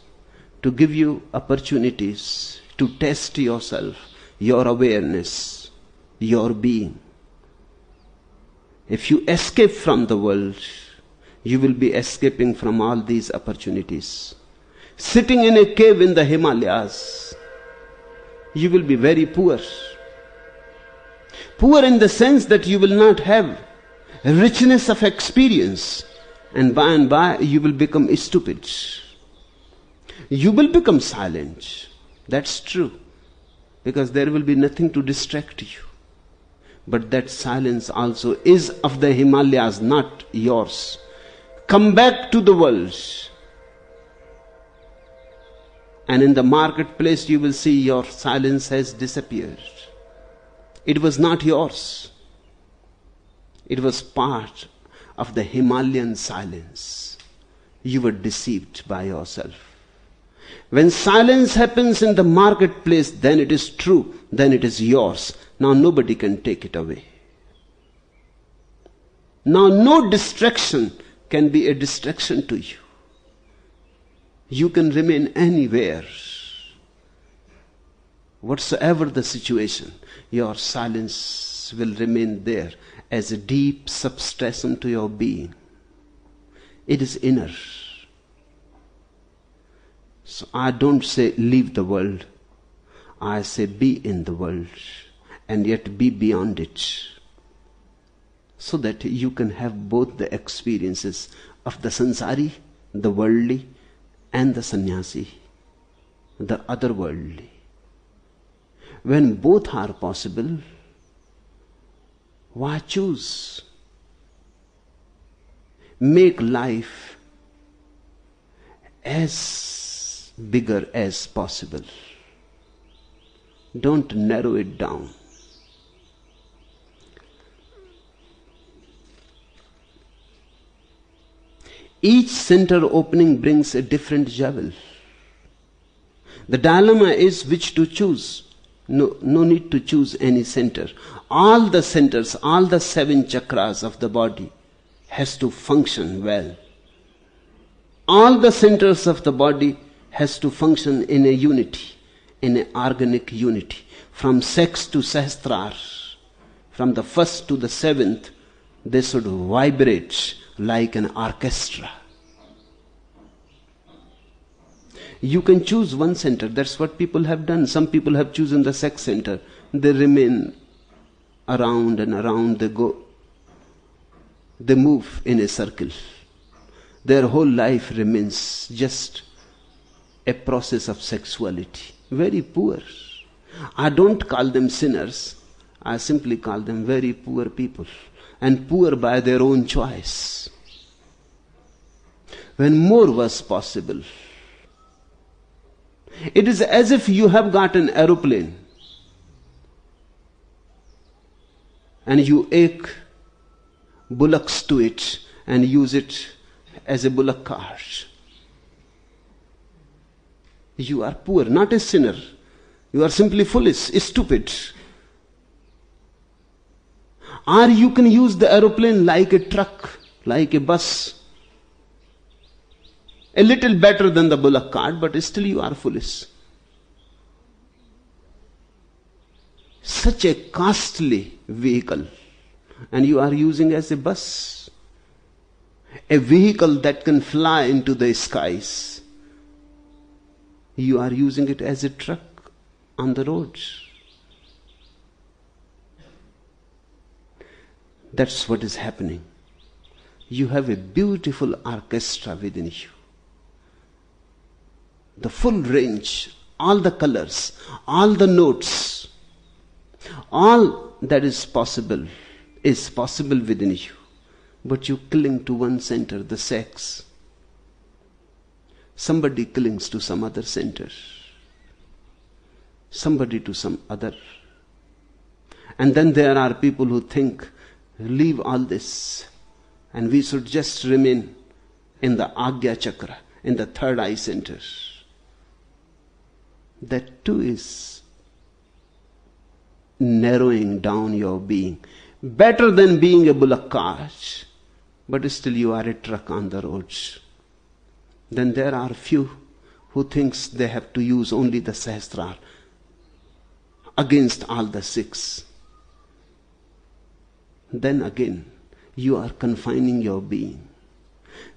to give you opportunities to test yourself, your awareness, your being. If you escape from the world, you will be escaping from all these opportunities. Sitting in a cave in the Himalayas, you will be very poor. Poor in the sense that you will not have richness of experience, and by you will become stupid. You will become silent. That's true, because there will be nothing to distract you. But that silence also is of the Himalayas, not yours. Come back to the world. And in the marketplace you will see your silence has disappeared. It was not yours. It was part of the Himalayan silence. You were deceived by yourself. When silence happens in the marketplace, then it is true, then it is yours. Now nobody can take it away. Now no distraction can be a distraction to you. You can remain anywhere. Whatsoever the situation, your silence will remain there as a deep substratum to your being. It is inner. So I don't say leave the world. I say be in the world and yet be beyond it. So that you can have both the experiences of the sansari, the worldly, and the sannyasi, the otherworldly. When both are possible, why choose? Make life as bigger as possible. Don't narrow it down. Each center opening brings a different jewel. The dilemma is which to choose. No need to choose any center. All the centers, all the 7 chakras of the body has to function well. All the centers of the body has to function in a unity, in an organic unity. From sex to sahasrara, from the 1st to the 7th, they should vibrate like an orchestra. You can choose one center. That's what people have done. Some people have chosen the sex center. They remain around and around. They go. They move in a circle. Their whole life remains just a process of sexuality. Very poor. I don't call them sinners. I simply call them very poor people. And poor by their own choice. When more was possible, it is as if you have got an aeroplane and you ache bullocks to it and use it as a bullock cart. You are poor, not a sinner. You are simply foolish, stupid. Or you can use the aeroplane like a truck, like a bus. A little better than the bullock cart, but still you are foolish. Such a costly vehicle, and you are using as a bus. A vehicle that can fly into the skies. You are using it as a truck on the roads. That's what is happening. You have a beautiful orchestra within you. The full range, all the colors, all the notes, all that is possible within you. But you cling to one center, the sex. Somebody clings to some other center. Somebody to some other. And then there are people who think, leave all this, and we should just remain in the Agya Chakra, in the third eye center. That too is narrowing down your being. Better than being a bullock cart, but still you are a truck on the roads. Then there are few who thinks they have to use only the Sahasrara against all the 6. Then again, you are confining your being.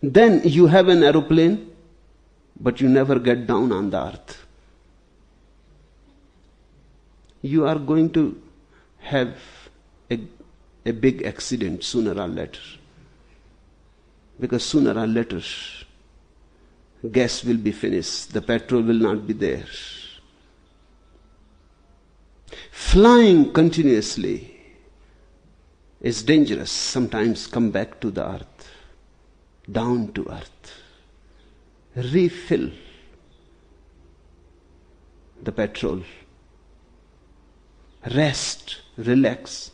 Then you have an aeroplane, but you never get down on the earth. You are going to have a big accident sooner or later. Because sooner or later, gas will be finished, the petrol will not be there. Flying continuously is dangerous. Sometimes come back to the earth, down to earth. Refill the petrol. Rest, relax.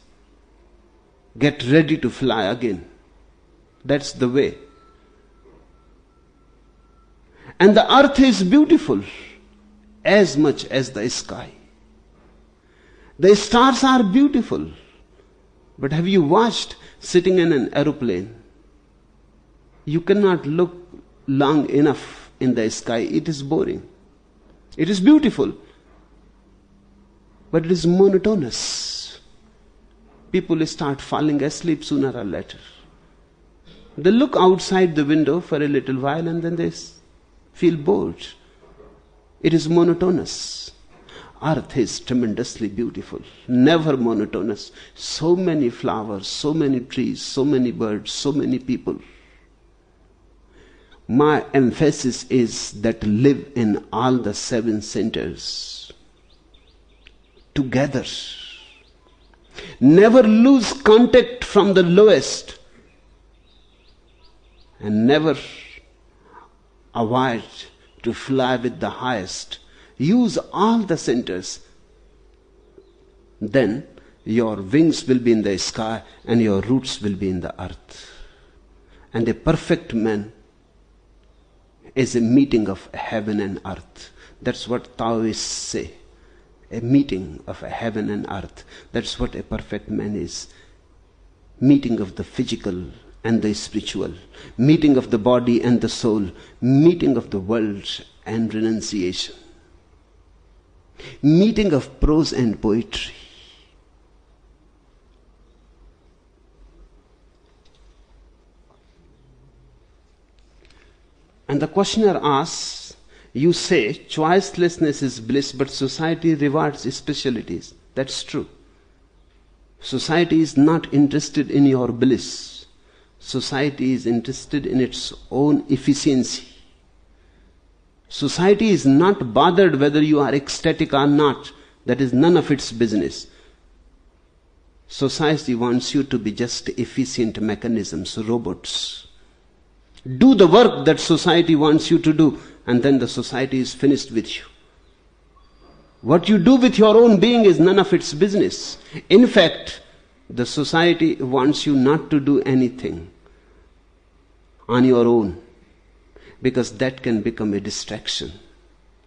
Get ready to fly again. That's the way. And the earth is beautiful as much as the sky. The stars are beautiful. But have you watched sitting in an aeroplane? You cannot look long enough in the sky. It is boring. It is beautiful, but it is monotonous. People start falling asleep sooner or later. They look outside the window for a little while and then they feel bored. It is monotonous. Earth is tremendously beautiful, never monotonous. So many flowers, so many trees, so many birds, so many people. My emphasis is that live in all the 7 centers together. Never lose contact from the lowest, and never avoid to fly with the highest. Use all the centers. Then your wings will be in the sky and your roots will be in the earth. And a perfect man is a meeting of heaven and earth. That's what Taoists say. A meeting of heaven and earth. That's what a perfect man is. Meeting of the physical and the spiritual. Meeting of the body and the soul. Meeting of the world and renunciation. Meeting of prose and poetry. And the questioner asks, you say choicelessness is bliss, but society rewards specialties. That's true. Society is not interested in your bliss. Society is interested in its own efficiency. Society is not bothered whether you are ecstatic or not. That is none of its business. Society wants you to be just efficient mechanisms, robots. Do the work that society wants you to do, and then the society is finished with you. What you do with your own being is none of its business. In fact, the society wants you not to do anything on your own, because that can become a distraction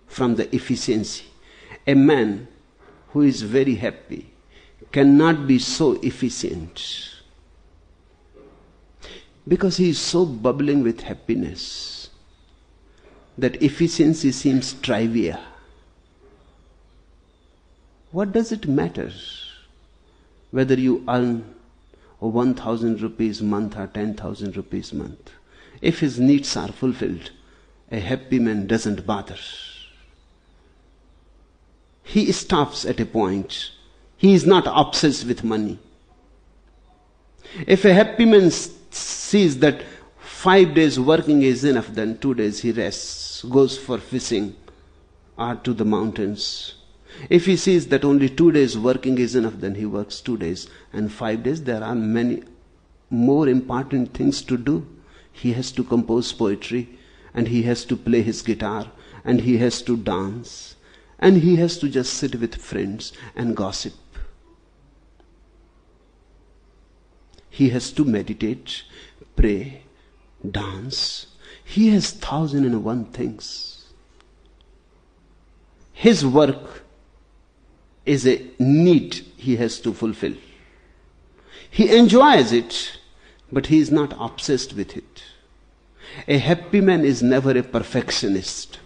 from the efficiency. A man who is very happy cannot be so efficient because he is so bubbling with happiness that efficiency seems trivia. What does it matter whether you earn 1,000 rupees a month or 10,000 rupees a month? If his needs are fulfilled, a happy man doesn't bother. He stops at a point. He is not obsessed with money. If a happy man sees that 5 days working is enough, then 2 days he rests, goes for fishing or to the mountains. If he sees that only 2 days working is enough, then he works 2 days. And 5 days, there are many more important things to do. He has to compose poetry, and he has to play his guitar, and he has to dance, and he has to just sit with friends and gossip. He has to meditate, pray, dance. He has 1,001 things. His work is a need he has to fulfill. He enjoys it, but he is not obsessed with it. A happy man is never a perfectionist.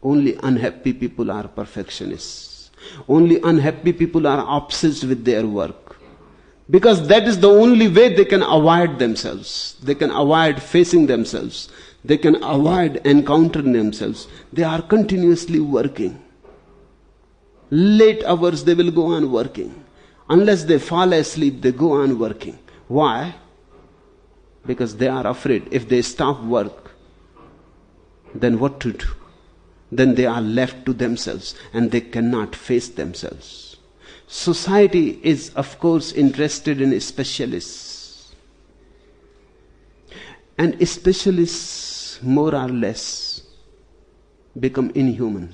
Only unhappy people are perfectionists. Only unhappy people are obsessed with their work. Because that is the only way they can avoid themselves. They can avoid facing themselves. They can avoid encountering themselves. They are continuously working. Late hours they will go on working. Unless they fall asleep, they go on working. Why? Because they are afraid if they stop work, then what to do? Then they are left to themselves and they cannot face themselves. Society is, of course, interested in specialists. And specialists, more or less, become inhuman.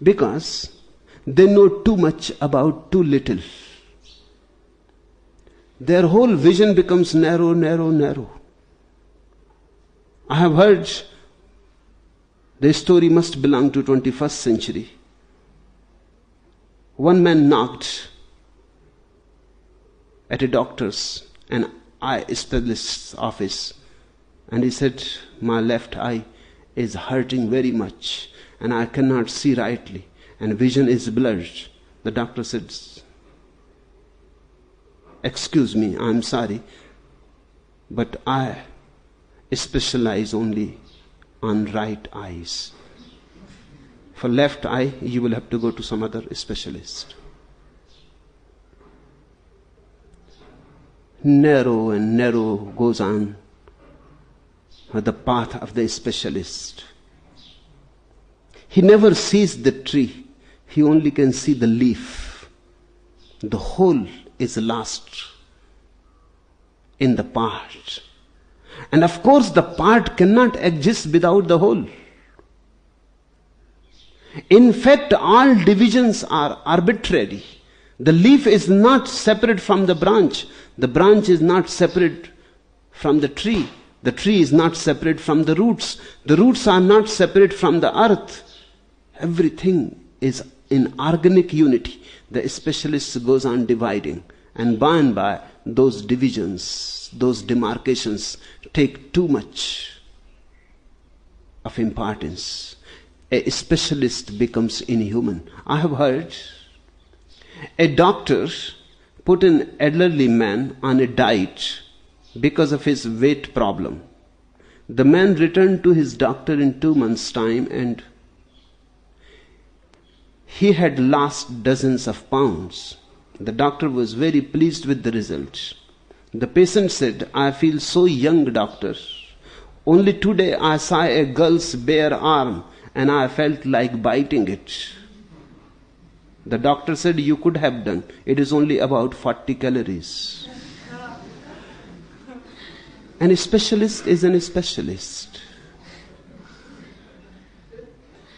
Because they know too much about too little. Their whole vision becomes narrow, narrow, narrow. I have heard the story must belong to 21st century. One man knocked at a doctor's, an eye specialist's office, and he said, my left eye is hurting very much and I cannot see rightly and vision is blurred. The doctor said, excuse me, I'm sorry, but I specialize only on right eyes. For left eye, you will have to go to some other specialist. Narrow and narrow goes on the path of the specialist. He never sees the tree. He only can see the leaf. The whole is lost in the part. And of course the part cannot exist without the whole. In fact, all divisions are arbitrary. The leaf is not separate from the branch. The branch is not separate from the tree. The tree is not separate from the roots. The roots are not separate from the earth. Everything is in organic unity. The specialist goes on dividing. And by those divisions, those demarcations take too much of importance. A specialist becomes inhuman. I have heard a doctor put an elderly man on a diet because of his weight problem. The man returned to his doctor in 2 months' time and he had lost dozens of pounds. The doctor was very pleased with the result. The patient said, I feel so young, doctor. Only today I saw a girl's bare arm and I felt like biting it. The doctor said, you could have done. It is only about 40 calories. And a specialist is a specialist.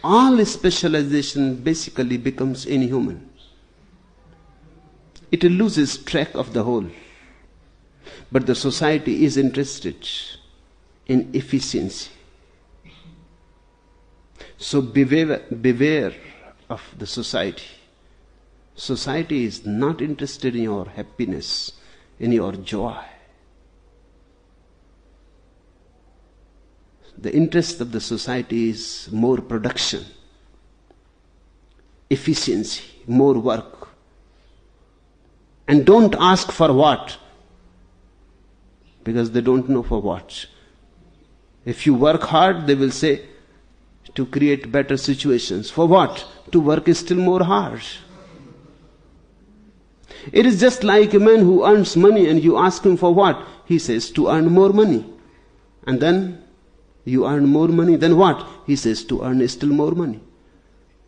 All specialization basically becomes inhuman. It loses track of the whole. But the society is interested in efficiency. So beware of the society. Society is not interested in your happiness, in your joy. The interest of the society is more production, efficiency, more work. And don't ask for what, because they don't know for what. If you work hard, they will say, to create better situations. For what? To work is still more hard. It is just like a man who earns money and you ask him for what? He says, to earn more money. And then you earn more money. Then what? He says, to earn still more money.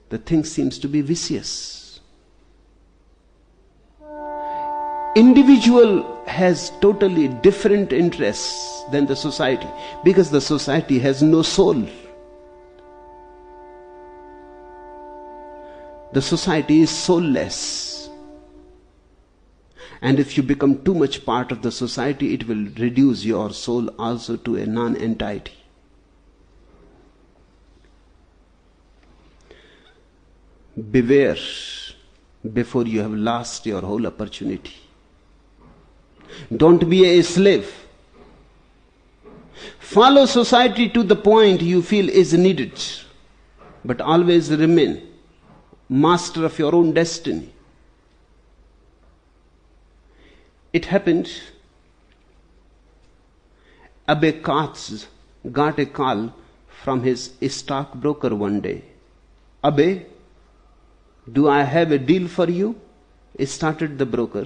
The thing seems to be vicious. Individual has totally different interests than the society, because the society has no soul. The society is soulless. And if you become too much part of the society, it will reduce your soul also to a non-entity. Beware before you have lost your whole opportunity. Don't be a slave. Follow society to the point you feel is needed, but always remain master of your own destiny. It happened, Abbe Katz got a call from his stockbroker one day. Abbe, do I have a deal for you? Started the broker.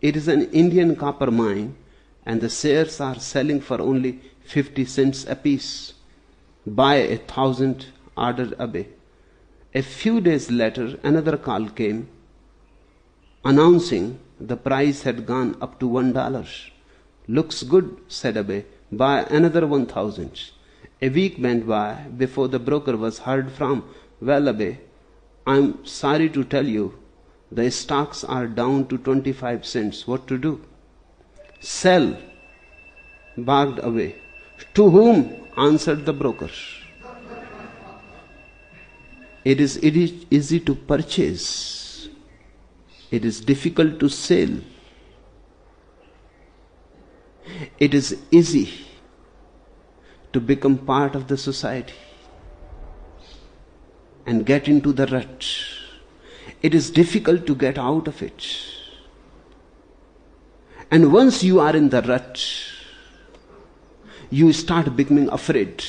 It is an Indian copper mine and the shares are selling for only 50 cents apiece. Buy 1,000, ordered Abbe. A few days later, another call came announcing the price had gone up to $1. Looks good, said Abbe. Buy another 1,000. A week went by before the broker was heard from. Well, Abbe, I'm sorry to tell you, the stocks are down to 25 cents. What to do? Sell, barked Abbe. To whom? answered the broker. It is easy to purchase. It is difficult to sell. It is easy to become part of the society and get into the rut. It is difficult to get out of it. And once you are in the rut, you start becoming afraid.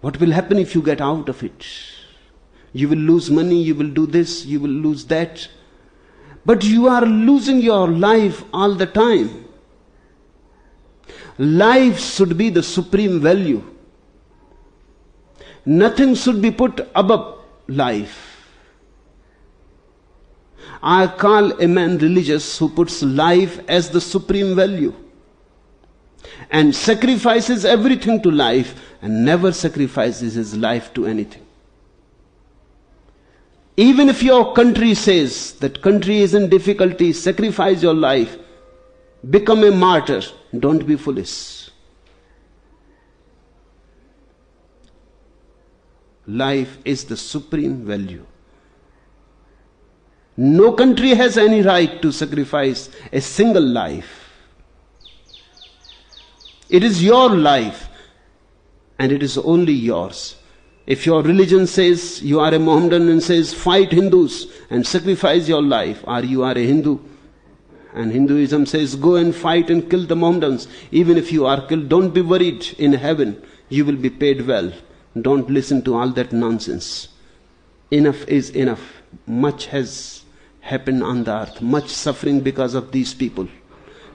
What will happen if you get out of it? You will lose money, you will do this, you will lose that. But you are losing your life all the time. Life should be the supreme value. Nothing should be put above life. I call a man religious who puts life as the supreme value and sacrifices everything to life and never sacrifices his life to anything. Even if your country says that country is in difficulty, sacrifice your life, become a martyr, don't be foolish. Life is the supreme value. No country has any right to sacrifice a single life. It is your life and it is only yours. If your religion says you are a Mohammedan and says fight Hindus and sacrifice your life, or you are a Hindu and Hinduism says go and fight and kill the Mohammedans, even if you are killed, don't be worried, in heaven you will be paid well. Don't listen to all that nonsense. Enough is enough. Much has happened on the earth, much suffering because of these people.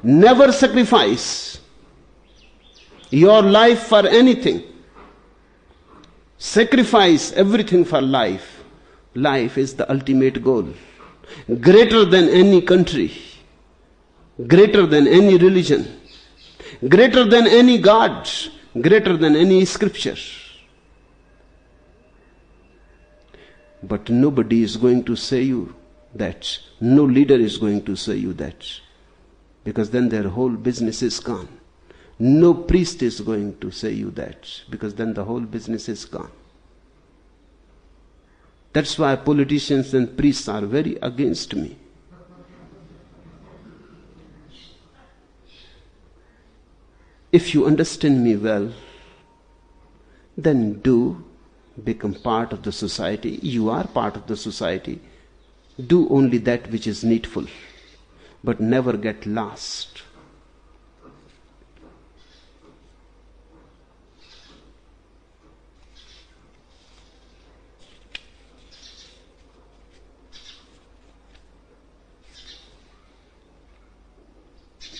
Never sacrifice your life for anything. Sacrifice everything for life. Life is the ultimate goal. Greater than any country, greater than any religion, greater than any God, greater than any scripture. But nobody is going to say you that. No leader is going to say you that. Because then their whole business is gone. No priest is going to say you that. Because then the whole business is gone. That's why politicians and priests are very against me. If you understand me well, then do become part of the society. You are part of the society. Do only that which is needful, but never get lost.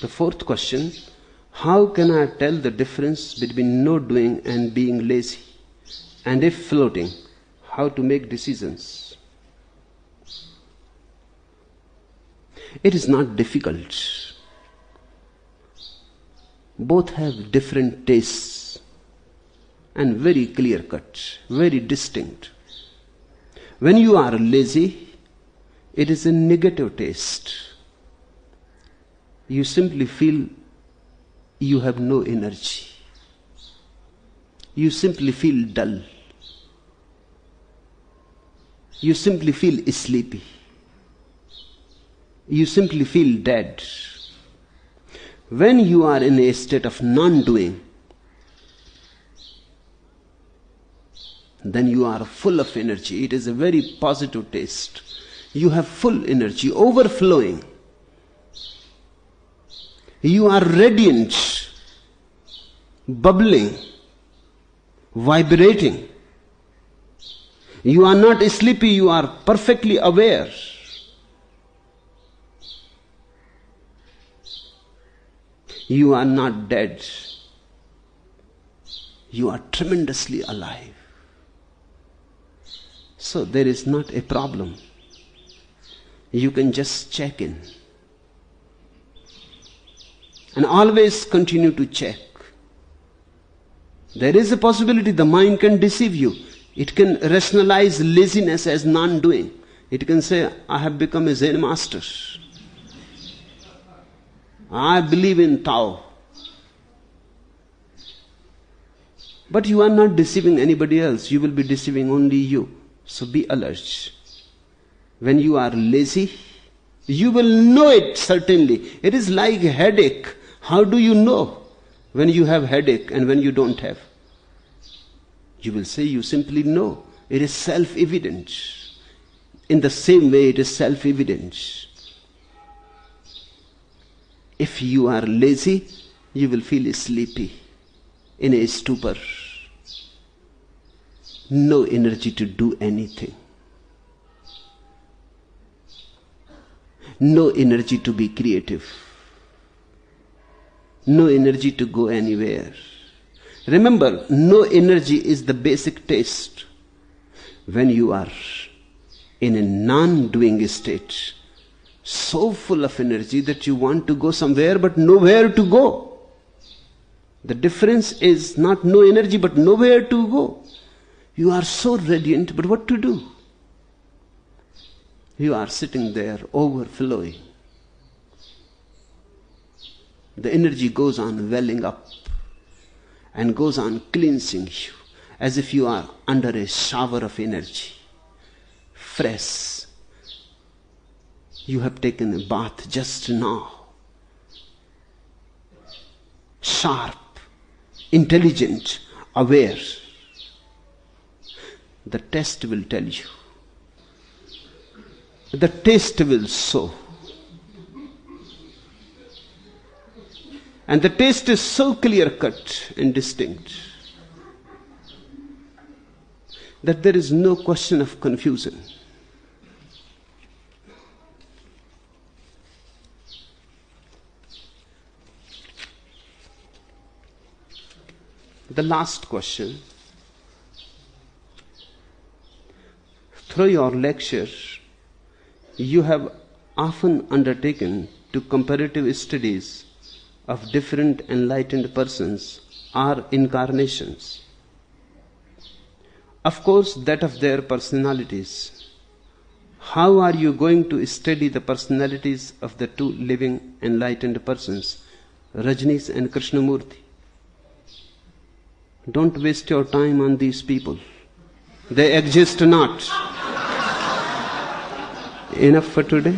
The fourth question, how can I tell the difference between no doing and being lazy? And if floating, how to make decisions? It is not difficult. Both have different tastes and very clear cut, very distinct. When you are lazy, it is a negative taste. You simply feel you have no energy. You simply feel dull. You simply feel sleepy. You simply feel dead. When you are in a state of non-doing, then you are full of energy. It is a very positive taste. You have full energy, overflowing. You are radiant, bubbling, vibrating. You are not sleepy, you are perfectly aware. You are not dead. You are tremendously alive. So there is not a problem. You can just check in. And always continue to check. There is a possibility the mind can deceive you. It can rationalize laziness as non-doing. It can say, I have become a Zen master. I believe in Tao. But you are not deceiving anybody else. You will be deceiving only you. So be alert. When you are lazy, you will know it certainly. It is like a headache. How do you know when you have headache and when you don't have? You will say you simply know. It is self-evident. In the same way, it is self-evident. If you are lazy, you will feel sleepy, in a stupor. No energy to do anything. No energy to be creative. No energy to go anywhere. Remember, no energy is the basic taste. When you are in a non-doing state, so full of energy that you want to go somewhere but nowhere to go. The difference is not no energy but nowhere to go. You are so radiant, but what to do? You are sitting there overflowing. The energy goes on welling up and goes on cleansing you as if you are under a shower of energy. Fresh. You have taken a bath just now. Sharp, intelligent, aware. The test will tell you. The taste will show. And the taste is so clear-cut and distinct that there is no question of confusion. The last question. Through your lecture, you have often undertaken to comparative studies of different enlightened persons or incarnations. Of course, that of their personalities. How are you going to study the personalities of the two living enlightened persons, Rajneesh and Krishnamurti? Don't waste your time on these people. They exist not. Enough for today.